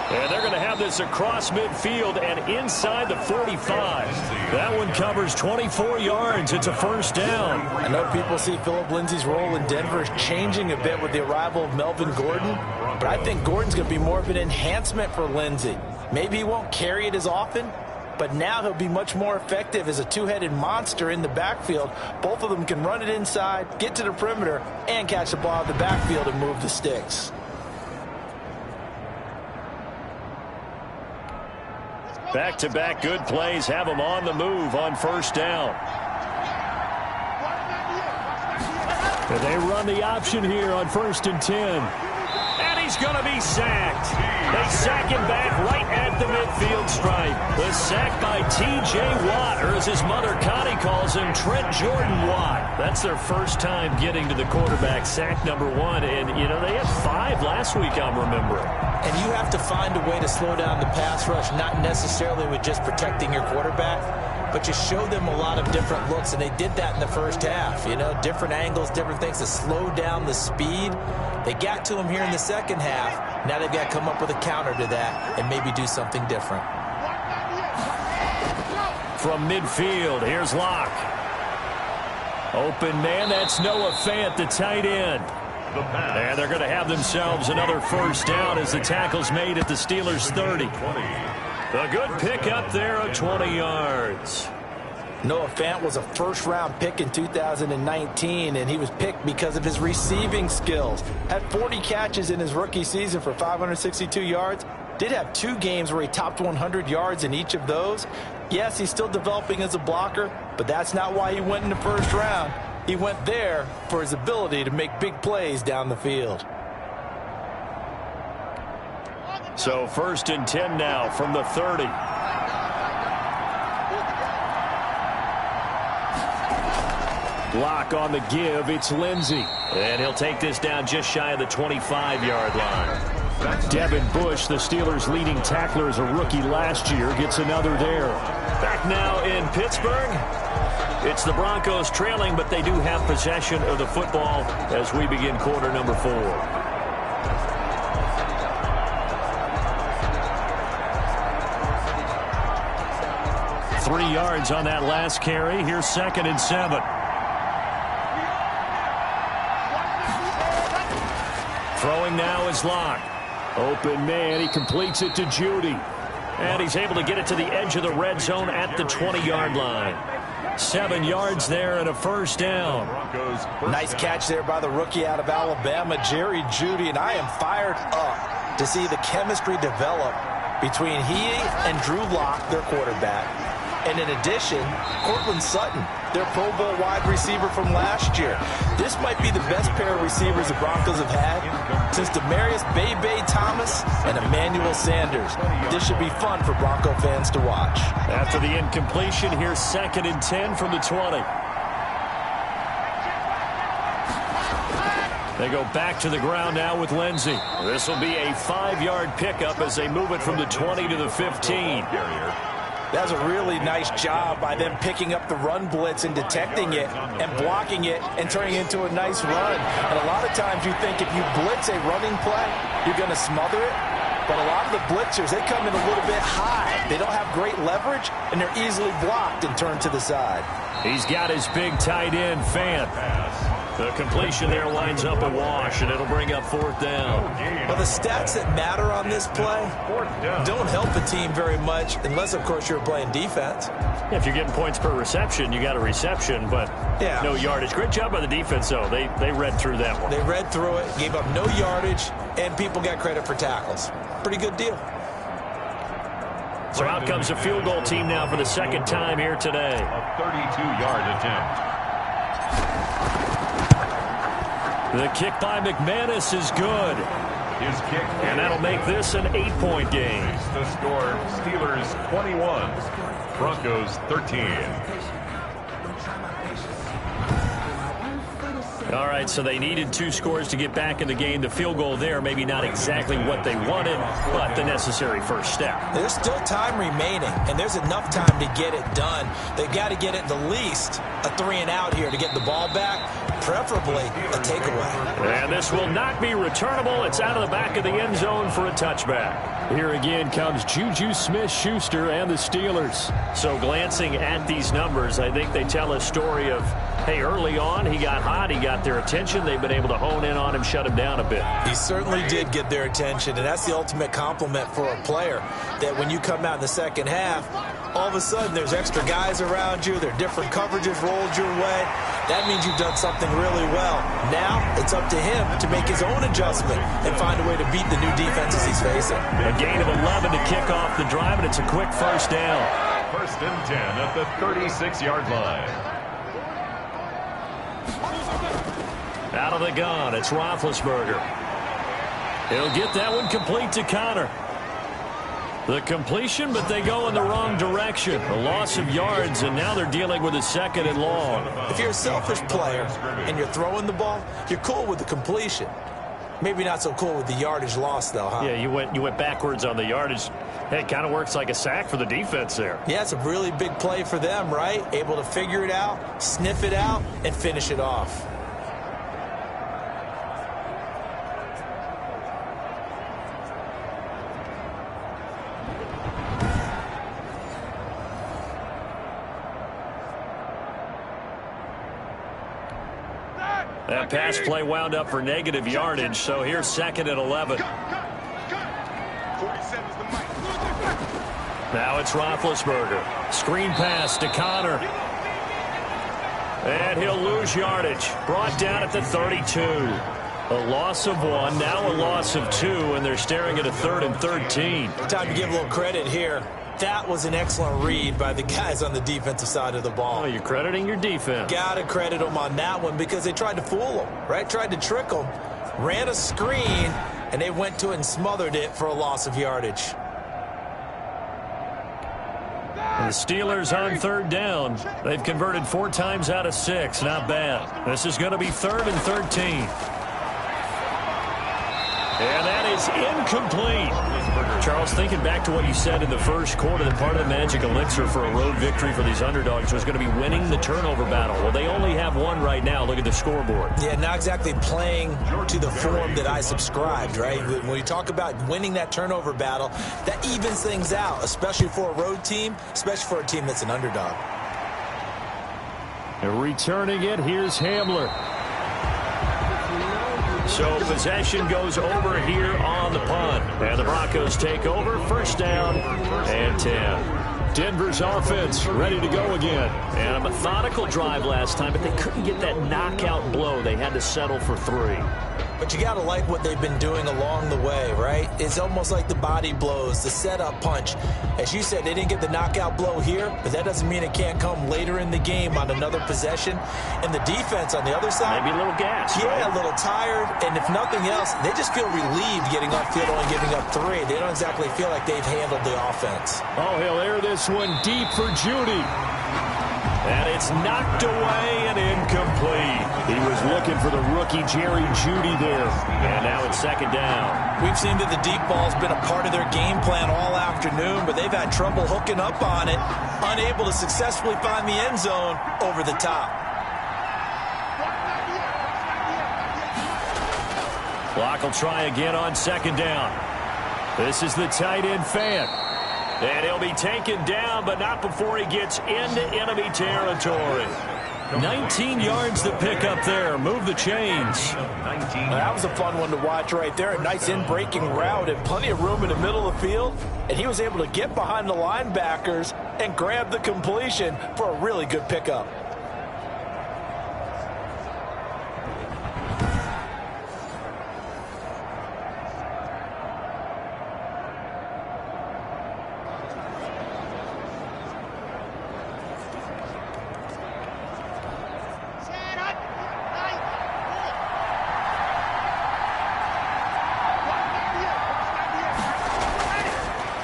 And they're going to have this across midfield and inside the 45. That one covers 24 yards. It's a first down.
I know people see Philip Lindsay's role in Denver is changing a bit with the arrival of Melvin Gordon, but I think Gordon's going to be more of an enhancement for Lindsay. Maybe he won't carry it as often, but now he'll be much more effective as a two-headed monster in the backfield. Both of them can run it inside, get to the perimeter, and catch the ball in the backfield and move the sticks.
Back-to-back good plays have him on the move on first down. And they run the option here on 1st and 10. And he's going to be sacked. They sack him back right at the midfield stripe. The sack by T.J. Watt, or as his mother Connie calls him, Trent Jordan Watt. That's their first time getting to the quarterback, sack number 1. And, you know, they had 5 last week, I'm remembering.
And you have to find a way to slow down the pass rush, not necessarily with just protecting your quarterback, but you show them a lot of different looks, and they did that in the first half. You know, different angles, different things to slow down the speed. They got to him here in the second half. Now they've got to come up with a counter to that and maybe do something different.
From midfield, here's Locke. Open man, that's Noah Fant, the tight end. And they're going to have themselves another first down as the tackle's made at the Steelers' 30. A good pick up there of 20 yards.
Noah Fant was a first-round pick in 2019, and he was picked because of his receiving skills. Had 40 catches in his rookie season for 562 yards. Did have 2 games where he topped 100 yards in each of those. Yes, he's still developing as a blocker, but that's not why he went in the first round. He went there for his ability to make big plays down the field.
So 1st and 10 now from the 30. Block on the give. It's Lindsey. And he'll take this down just shy of the 25-yard line. Devin Bush, the Steelers' leading tackler as a rookie last year, gets another there. Back now in Pittsburgh. It's the Broncos trailing, but they do have possession of the football as we begin quarter number 4. 3 yards on that last carry. Here's 2nd and 7. Throwing now is Locke. Open man. He completes it to Judy. And he's able to get it to the edge of the red zone at the 20-yard line. 7 yards there and a first down.
Nice catch there by the rookie out of Alabama, Jerry Jeudy. And I am fired up to see the chemistry develop between he and Drew Lock, their quarterback. And in addition, Cortland Sutton, their Pro Bowl wide receiver from last year. This might be the best pair of receivers the Broncos have had since Demaryius Bebe Thomas and Emmanuel Sanders. This should be fun for Bronco fans to watch.
After the incompletion, here's 2nd and 10 from the 20. They go back to the ground now with Lindsey. This will be a 5-yard pickup as they move it from the 20 to the 15.
That's a really nice job by them picking up the run blitz and detecting it and blocking it and turning it into a nice run. And a lot of times you think if you blitz a running play, you're going to smother it. But a lot of the blitzers, they come in a little bit high. They don't have great leverage, and they're easily blocked and turned to the side.
He's got his big tight end, Fant. The completion there winds up a wash, and it'll bring up 4th down.
Well, the stats that matter on this play don't help a team very much unless, of course, you're playing defense.
Yeah, if you're getting points per reception, you got a reception, but no yardage. Great job by the defense, though. They read through that one.
They read through it, gave up no yardage, and people got credit for tackles. Pretty good deal.
So out comes a field goal team now for the 2nd time here today.
A 32-yard attempt.
The kick by McManus is good.
His kick,
and that'll make this an 8-point game.
The score, Steelers 21, Broncos 13.
All right, so they needed 2 scores to get back in the game. The field goal there, maybe not exactly what they wanted, but the necessary first step.
There's still time remaining, and there's enough time to get it done. They've got to get it the least a 3-and-out here to get the ball back, preferably a takeaway.
And this will not be returnable. It's out of the back of the end zone for a touchback. Here again comes Juju Smith-Schuster and the Steelers. So glancing at these numbers, I think they tell a story of, hey, early on he got hot, he got their attention. They've been able to hone in on him, shut him down a bit.
He certainly did get their attention, and that's the ultimate compliment for a player, that when you come out in the second half, all of a sudden there's extra guys around you, there are different coverages rolled your way. That means you've done something really well. Now it's up to him to make his own adjustment and find a way to beat the new defenses he's facing.
A gain of 11 to kick off the drive, and it's a quick first down.
1st and 10 at the 36-yard line.
Out of the gun, it's Roethlisberger. He'll get that one complete to Connor. The completion, but they go in the wrong direction. A loss of yards, and now they're dealing with a 2nd and long.
If you're a selfish player and you're throwing the ball, you're cool with the completion. Maybe not so cool with the yardage loss, though, huh?
Yeah, you went backwards on the yardage. Hey, it kind of works like a sack for the defense there.
Yeah, it's a really big play for them, right? Able to figure it out, sniff it out, and finish it off.
That pass play wound up for negative yardage, so here's 2nd and 11. Now it's Roethlisberger. Screen pass to Connor. And he'll lose yardage. Brought down at the 32. A loss of 1, now a loss of 2, and they're staring at a 3rd and 13.
Time to give a little credit here. That was an excellent read by the guys on the defensive side of the ball.
Oh, you're crediting your defense.
Got to credit them on that one because they tried to fool them, right? Tried to trick them, ran a screen, and they went to it and smothered it for a loss of yardage.
The Steelers on 3rd down. They've converted 4 times out of 6. Not bad. This is going to be 3rd and 13. And that is incomplete. Charles, thinking back to what you said in the first quarter, that part of the magic elixir for a road victory for these underdogs was going to be winning the turnover battle. Well, they only have 1 right now. Look at the scoreboard.
Yeah, not exactly playing to the form that I subscribed, right? When you talk about winning that turnover battle, that evens things out, especially for a road team, especially for a team that's an underdog.
And returning it, here's Hamler. So possession goes over here on the punt. And the Broncos take over. 1st down and 10. Denver's offense ready to go again. And a methodical drive last time, but they couldn't get that knockout blow. They had to settle for 3.
But you got to like what they've been doing along the way, right? It's almost like the body blows, the setup punch. As you said, they didn't get the knockout blow here, but that doesn't mean it can't come later in the game on another possession. And the defense on the other side,
maybe a little gas.
Yeah,
right?
A little tired. And if nothing else, they just feel relieved getting upfield and giving up 3. They don't exactly feel like they've handled the offense.
Oh, he'll air this one deep for Judy. And it's knocked away and incomplete. He was looking for the rookie Jerry Judy there. And now it's 2nd down.
We've seen that the deep ball's been a part of their game plan all afternoon, but they've had trouble hooking up on it, unable to successfully find the end zone over the top.
Clock will try again on 2nd down. This is the tight end Fant. And he'll be taken down, but not before he gets into enemy territory. 19 yards to pick up there. Move the chains.
That was a fun one to watch right there. A nice in-breaking route and plenty of room in the middle of the field. And he was able to get behind the linebackers and grab the completion for a really good pickup.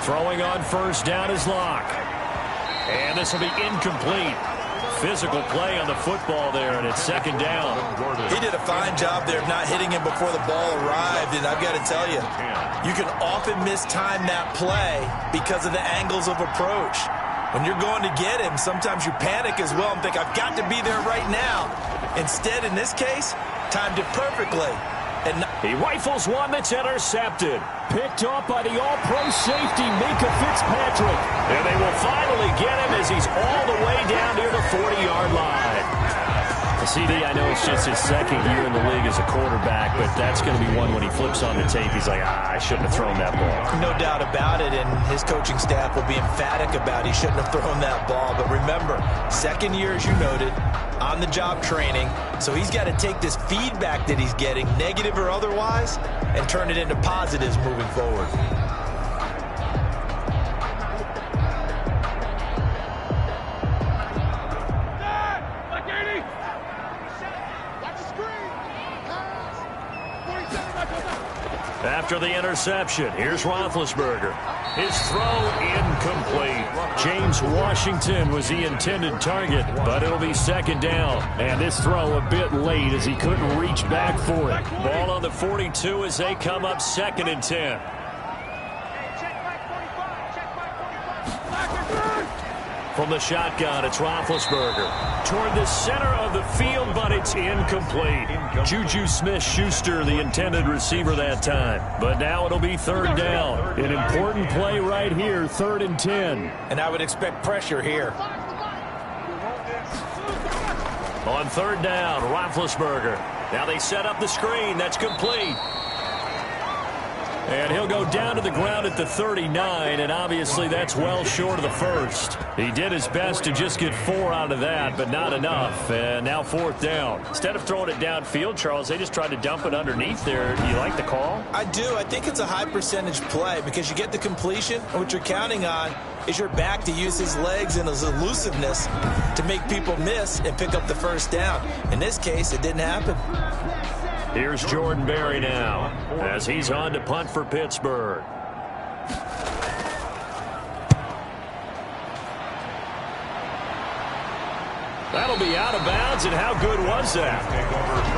Throwing on 1st down is Locke. And this will be incomplete. Physical play on the football there, and it's 2nd down.
He did a fine job there of not hitting him before the ball arrived, and I've got to tell you, you can often mistime that play because of the angles of approach. When you're going to get him, sometimes you panic as well and think, I've got to be there right now. Instead, in this case, timed it perfectly. And
he rifles one that's intercepted. Picked off by the all-pro safety, Minka Fitzpatrick. And they will finally get him as he's all the way down near the 40-yard line. CD, I know it's just his 2nd year in the league as a quarterback, but that's going to be one when he flips on the tape. He's like, I shouldn't have thrown that ball.
No doubt about it, and his coaching staff will be emphatic about he shouldn't have thrown that ball. But remember, 2nd year, as you noted, on-the-job training, so he's got to take this feedback that he's getting, negative or otherwise, and turn it into positives moving forward.
After the interception, here's Roethlisberger. His throw incomplete. James Washington was the intended target, but it'll be second down. And this throw a bit late as he couldn't reach back for it. Ball on the 42 as they come up 2nd and 10. From the shotgun, it's Roethlisberger. Toward the center of the field, but it's incomplete. Juju Smith-Schuster, the intended receiver that time. But now it'll be 3rd down. An important play right here, 3rd and 10.
And I would expect pressure here.
On 3rd down, Roethlisberger. Now they set up the screen. That's complete. And he'll go down to the ground at the 39, and obviously that's well short of the first. He did his best to just get 4 out of that, but not enough. And now 4th down. Instead of throwing it downfield, Charles, they just tried to dump it underneath there. Do you like the call?
I do. I think it's a high percentage play because you get the completion, and what you're counting on is your back to use his legs and his elusiveness to make people miss and pick up the 1st down. In this case, it didn't happen.
Here's Jordan Berry now as he's on to punt for Pittsburgh. That'll be out of bounds, and how good was that?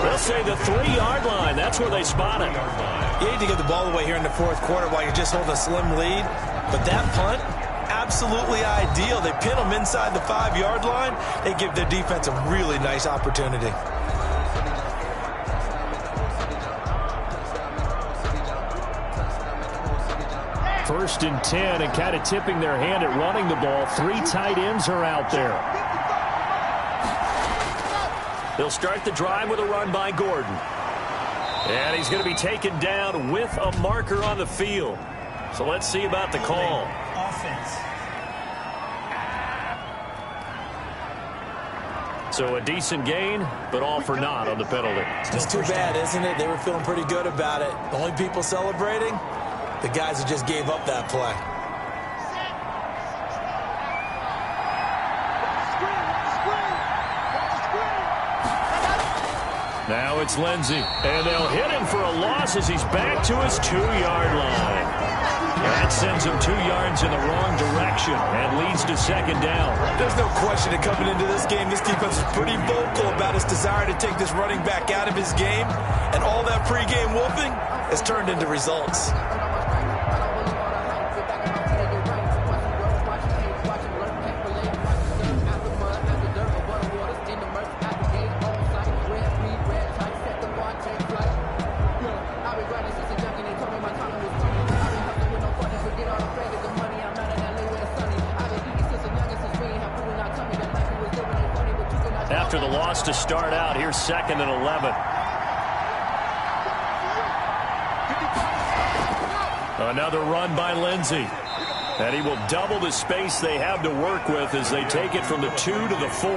They'll say the 3-yard line. That's where they spot it.
You need to get the ball away here in the 4th quarter while you're just holding a slim lead. But that punt, absolutely ideal. They pin them inside the 5-yard line. They give their defense a really nice opportunity.
First and 10, and kind of tipping their hand at running the ball. 3 tight ends are out there. They'll start the drive with a run by Gordon. And he's going to be taken down with a marker on the field. So let's see about the call. So a decent gain, but all for naught on the penalty.
It's too bad, isn't it? They were feeling pretty good about it. The only people celebrating, the guys who just gave up that play.
Now it's Lindsey, and they'll hit him for a loss as he's back to his 2-yard line. That sends him 2 yards in the wrong direction and leads to 2nd down.
There's no question that coming into this game, this defense is pretty vocal about his desire to take this running back out of his game, and all that pregame whooping has turned into results.
After the loss to start out, here's 2nd and 11. Another run by Lindsey. And he will double the space they have to work with as they take it from the 2 to the 4.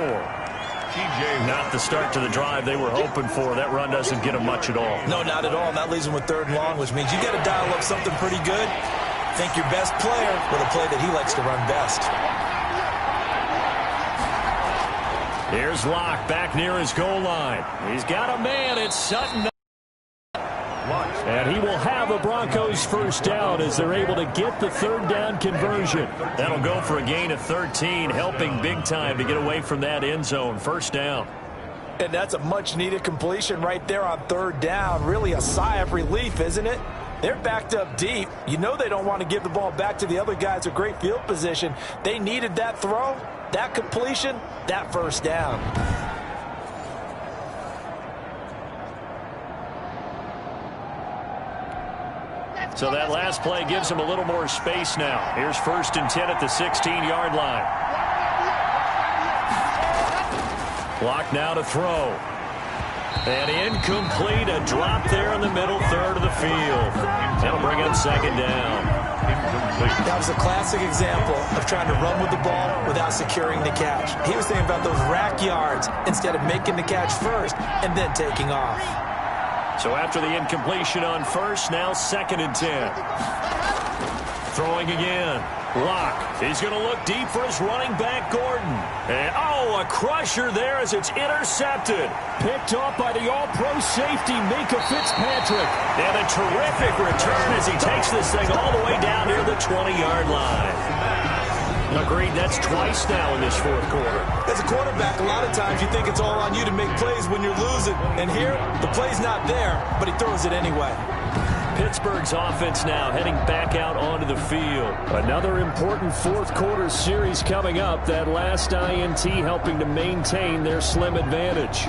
Not the start to the drive they were hoping for. That run doesn't get them much at all.
No, not at all. And that leaves them with 3rd and long, which means you got to dial up something pretty good. Think your best player with a play that he likes to run best.
Here's Locke back near his goal line. He's got a man. It's Sutton. And he will have a Broncos 1st down as they're able to get the 3rd down conversion. That'll go for a gain of 13, helping big time to get away from that end zone. 1st down.
And that's a much-needed completion right there on 3rd down. Really a sigh of relief, isn't it? They're backed up deep. You know they don't want to give the ball back to the other guys with great field position. They needed that throw, that completion, that 1st down.
So that last play gives them a little more space now. Here's 1st and 10 at the 16-yard line. Clock now to throw. And incomplete, a drop there in the middle 3rd of the field. That'll bring up 2nd down.
That was a classic example of trying to run with the ball without securing the catch. He was thinking about those rack yards instead of making the catch first and then taking off.
So after the incompletion on 1st, now 2nd and 10. Throwing again. Locke. He's going to look deep for his running back, Gordon. And, a crusher there as it's intercepted. Picked off by the all-pro safety, Minka Fitzpatrick. And a terrific return as he takes this thing all the way down near the 20-yard line. Agreed, that's twice now in this fourth quarter.
As a quarterback, a lot of times you think it's all on you to make plays when you're losing. And here, the play's not there, but he throws it anyway.
Pittsburgh's offense now heading back out onto the field. Another important fourth quarter series coming up. That last INT helping to maintain their slim advantage.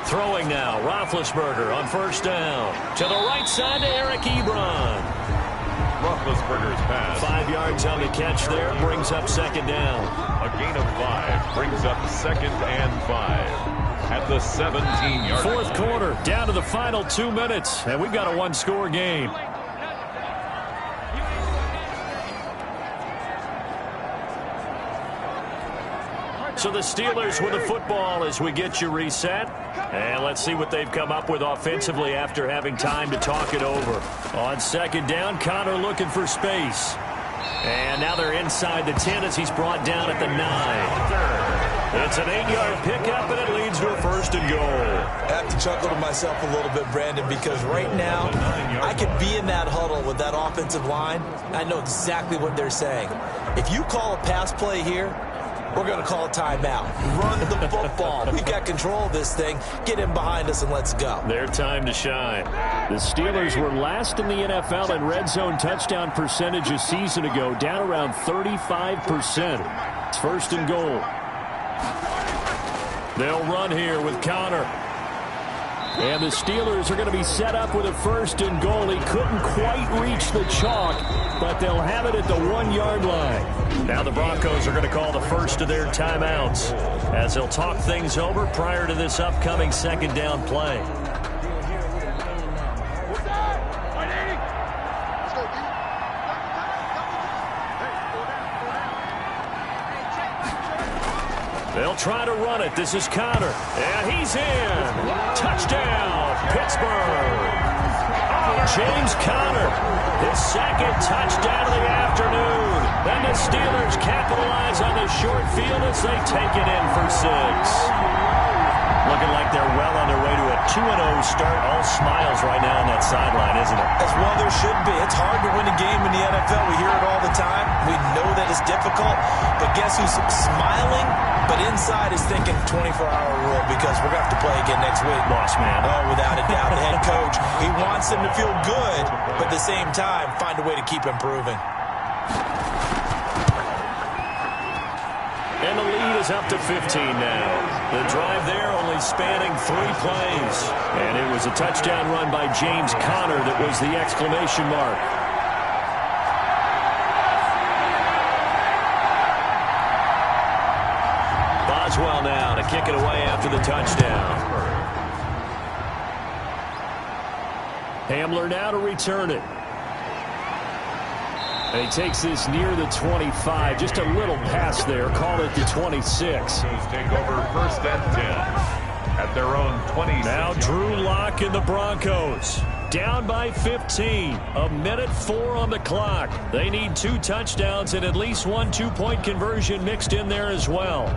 Throwing now, Roethlisberger on first down. To the right side to Eric Ebron.
Roethlisberger's pass.
5 yards on the catch there, brings up second down.
A gain of 5 brings up 2nd and 5 at the 17-yard line.
Fourth quarter, down to the final 2 minutes, and we've got a one-score game. So the Steelers with the football as we get you reset. And let's see what they've come up with offensively after having time to talk it over. On second down, Connor looking for space. And now they're inside the 10 as he's brought down at the 9. It's an 8-yard pickup, and it leads to a 1st and goal.
I have to chuckle to myself a little bit, Brandon, because right now I could be in that huddle with that offensive line. I know exactly what they're saying. If you call a pass play here, we're going to call a timeout. Run the football. We've got control of this thing. Get in behind us and let's go.
Their time to shine. The Steelers were last in the NFL in red zone touchdown percentage a season ago, down around 35%. It's 1st and goal. They'll run here with Connor. And the Steelers are going to be set up with a 1st and goal. He couldn't quite reach the chalk, but they'll have it at the 1-yard line. Now the Broncos are going to call the first of their timeouts as they'll talk things over prior to this upcoming second down play. They'll try to run it. This is Connor. And he's in. Touchdown, Pittsburgh. James Conner, his 2nd touchdown of the afternoon. Then the Steelers capitalize on the short field as they take it in for 6. Looking like they're well on their way to a 2-0 start. All smiles right now on that sideline, isn't it?
As well there should be. It's hard to win a game in the NFL. We hear it all the time. We know that it's difficult. But guess who's smiling? But inside is thinking 24-hour rule because we're going to have to play again next week.
Lost man.
Oh, without a doubt. The head coach, he wants them to feel good, but at the same time, find a way to keep improving.
And the lead is up to 15 now. The drive there only spanning 3 plays. And it was a touchdown run by James Conner that was the exclamation mark. Boswell now to kick it away after the touchdown. Hamler now to return it. And he takes this near the 25. Just a little pass there. Call it the 26.
Take over 1st and 10 at their own 26.
Now Drew Lock and the Broncos. Down by 15. 1:04 on the clock. They need 2 touchdowns and at least 1 2-point conversion mixed in there as well.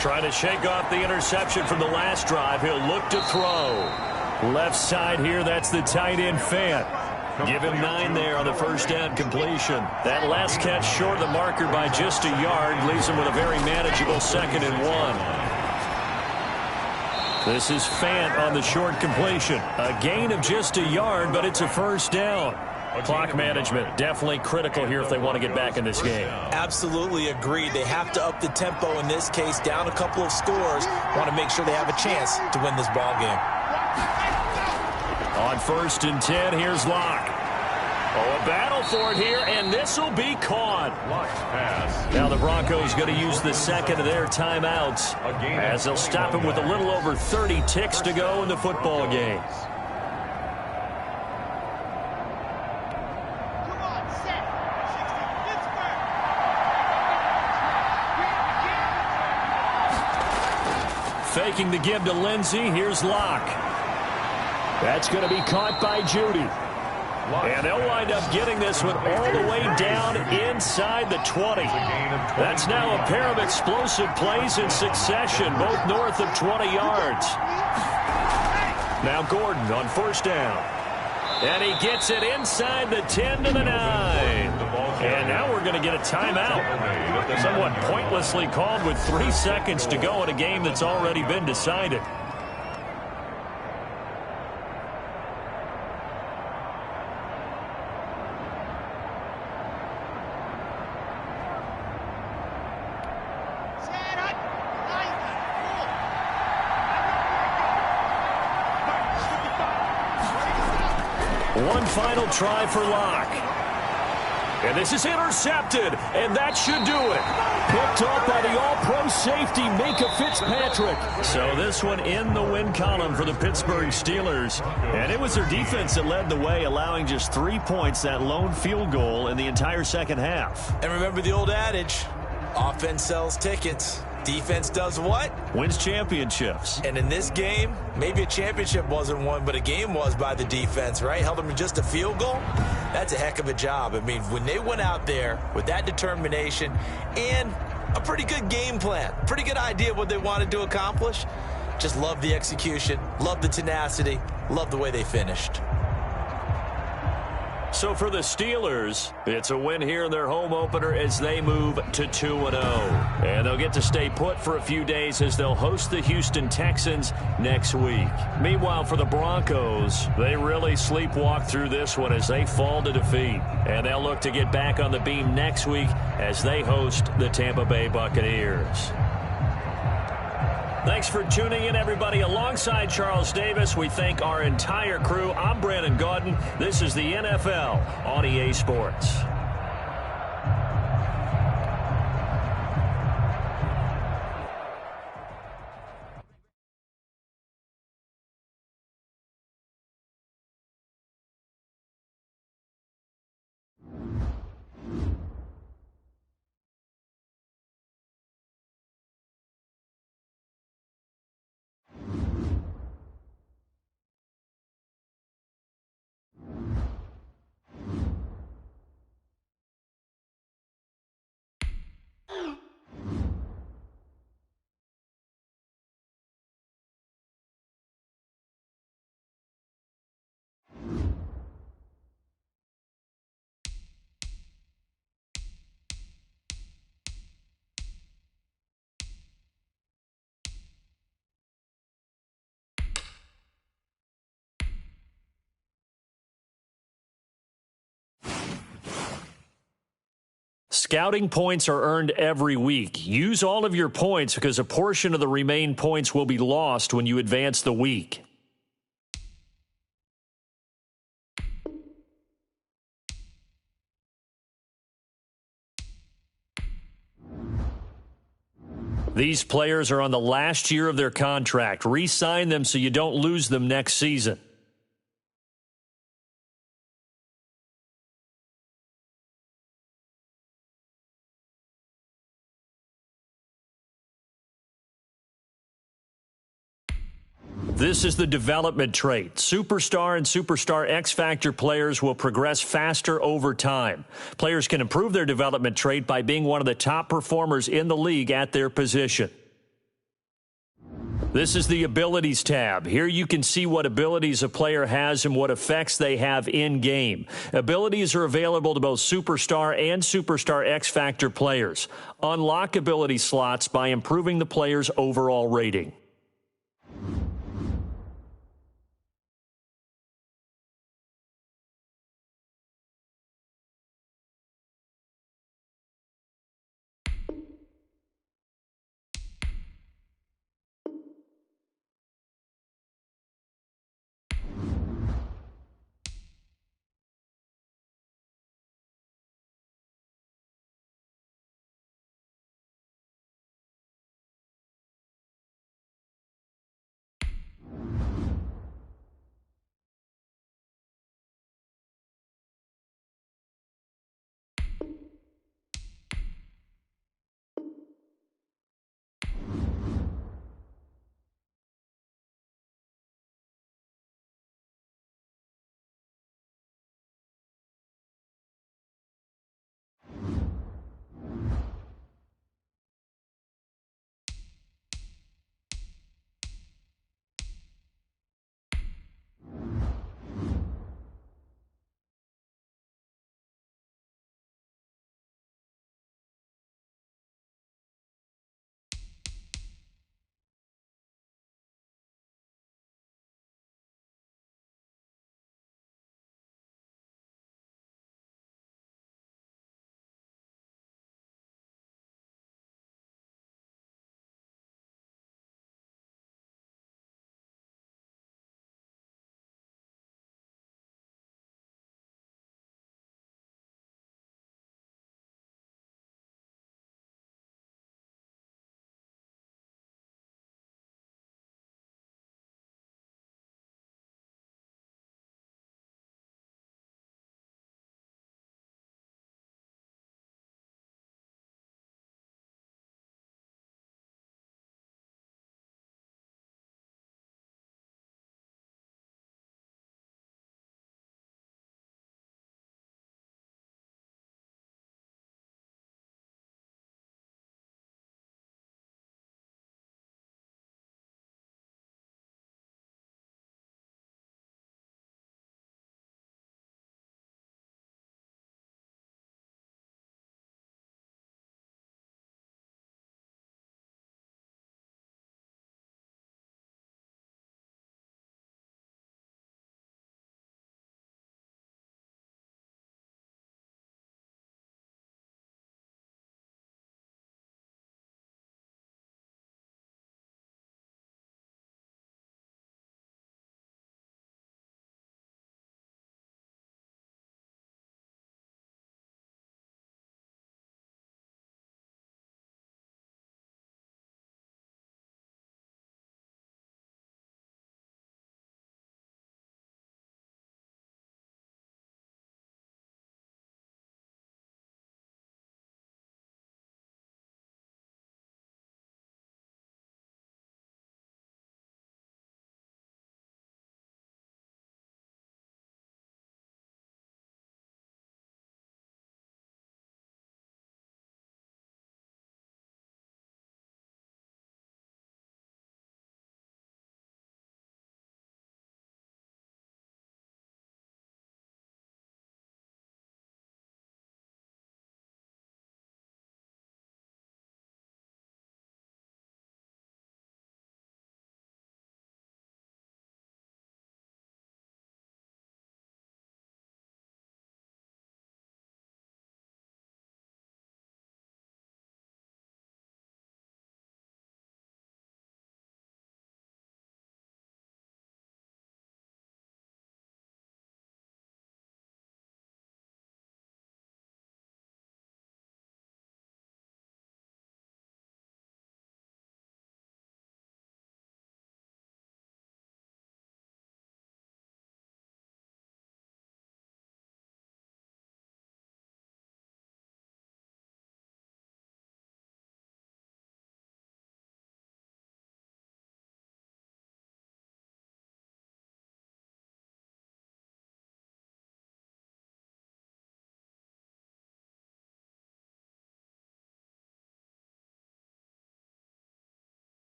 Trying to shake off the interception from the last drive. He'll look to throw. Left side here, that's the tight end Fant. Give him 9 there on the first down completion. That last catch short of the marker by just a yard leaves him with a very manageable 2nd and 1. This is Fant on the short completion. A gain of just a yard, but it's a first down. Clock management definitely critical here if they want to get back in this game.
Absolutely agreed. They have to up the tempo in this case, down a couple of scores. Want to make sure they have a chance to win this ball game.
On 1st and 10, here's Locke. Oh, a battle for it here, and this will be caught. Now the Broncos going to use the second of their timeouts as they'll stop him with a little over 30 ticks to go in the football game. Faking the give to Lindsey. Here's Locke. That's going to be caught by Judy. And they'll wind up getting this one all the way down inside the 20. That's now a pair of explosive plays in succession, both north of 20 yards. Now Gordon on 1st down. And he gets it inside the 10 to the 9. And now we're going to get a timeout. Somewhat pointlessly called with 3 seconds to go in a game that's already been decided. One final try for Locke. And this is intercepted, and that should do it. Picked off by the all-pro safety, Minka Fitzpatrick. So this one in the win column for the Pittsburgh Steelers. And it was their defense that led the way, allowing just 3 points, that lone field goal in the entire second half.
And remember the old adage, offense sells tickets. Defense does what?
Wins championships.
And in this game, maybe a championship wasn't won, but a game was by the defense, right? Held them to just a field goal. That's a heck of a job. I mean, when they went out there with that determination and a pretty good game plan, pretty good idea of what they wanted to accomplish, just love the execution, love the tenacity, love the way they finished.
So for the Steelers, it's a win here in their home opener as they move to 2-0. And they'll get to stay put for a few days as they'll host the Houston Texans next week. Meanwhile, for the Broncos, they really sleepwalk through this one as they fall to defeat. And they'll look to get back on the beam next week as they host the Tampa Bay Buccaneers. Thanks for tuning in, everybody. Alongside Charles Davis, we thank our entire crew. I'm Brandon Gaudin. This is the NFL on EA Sports. Scouting points are earned every week. Use all of your points because a portion of the remaining points will be lost when you advance the week. These players are on the last year of their contract. Re-sign them so you don't lose them next season. This is the development trait. Superstar and Superstar X-Factor players will progress faster over time. Players can improve their development trait by being one of the top performers in the league at their position. This is the Abilities tab. Here you can see what abilities a player has and what effects they have in-game. Abilities are available to both Superstar and Superstar X-Factor players. Unlock ability slots by improving the player's overall rating.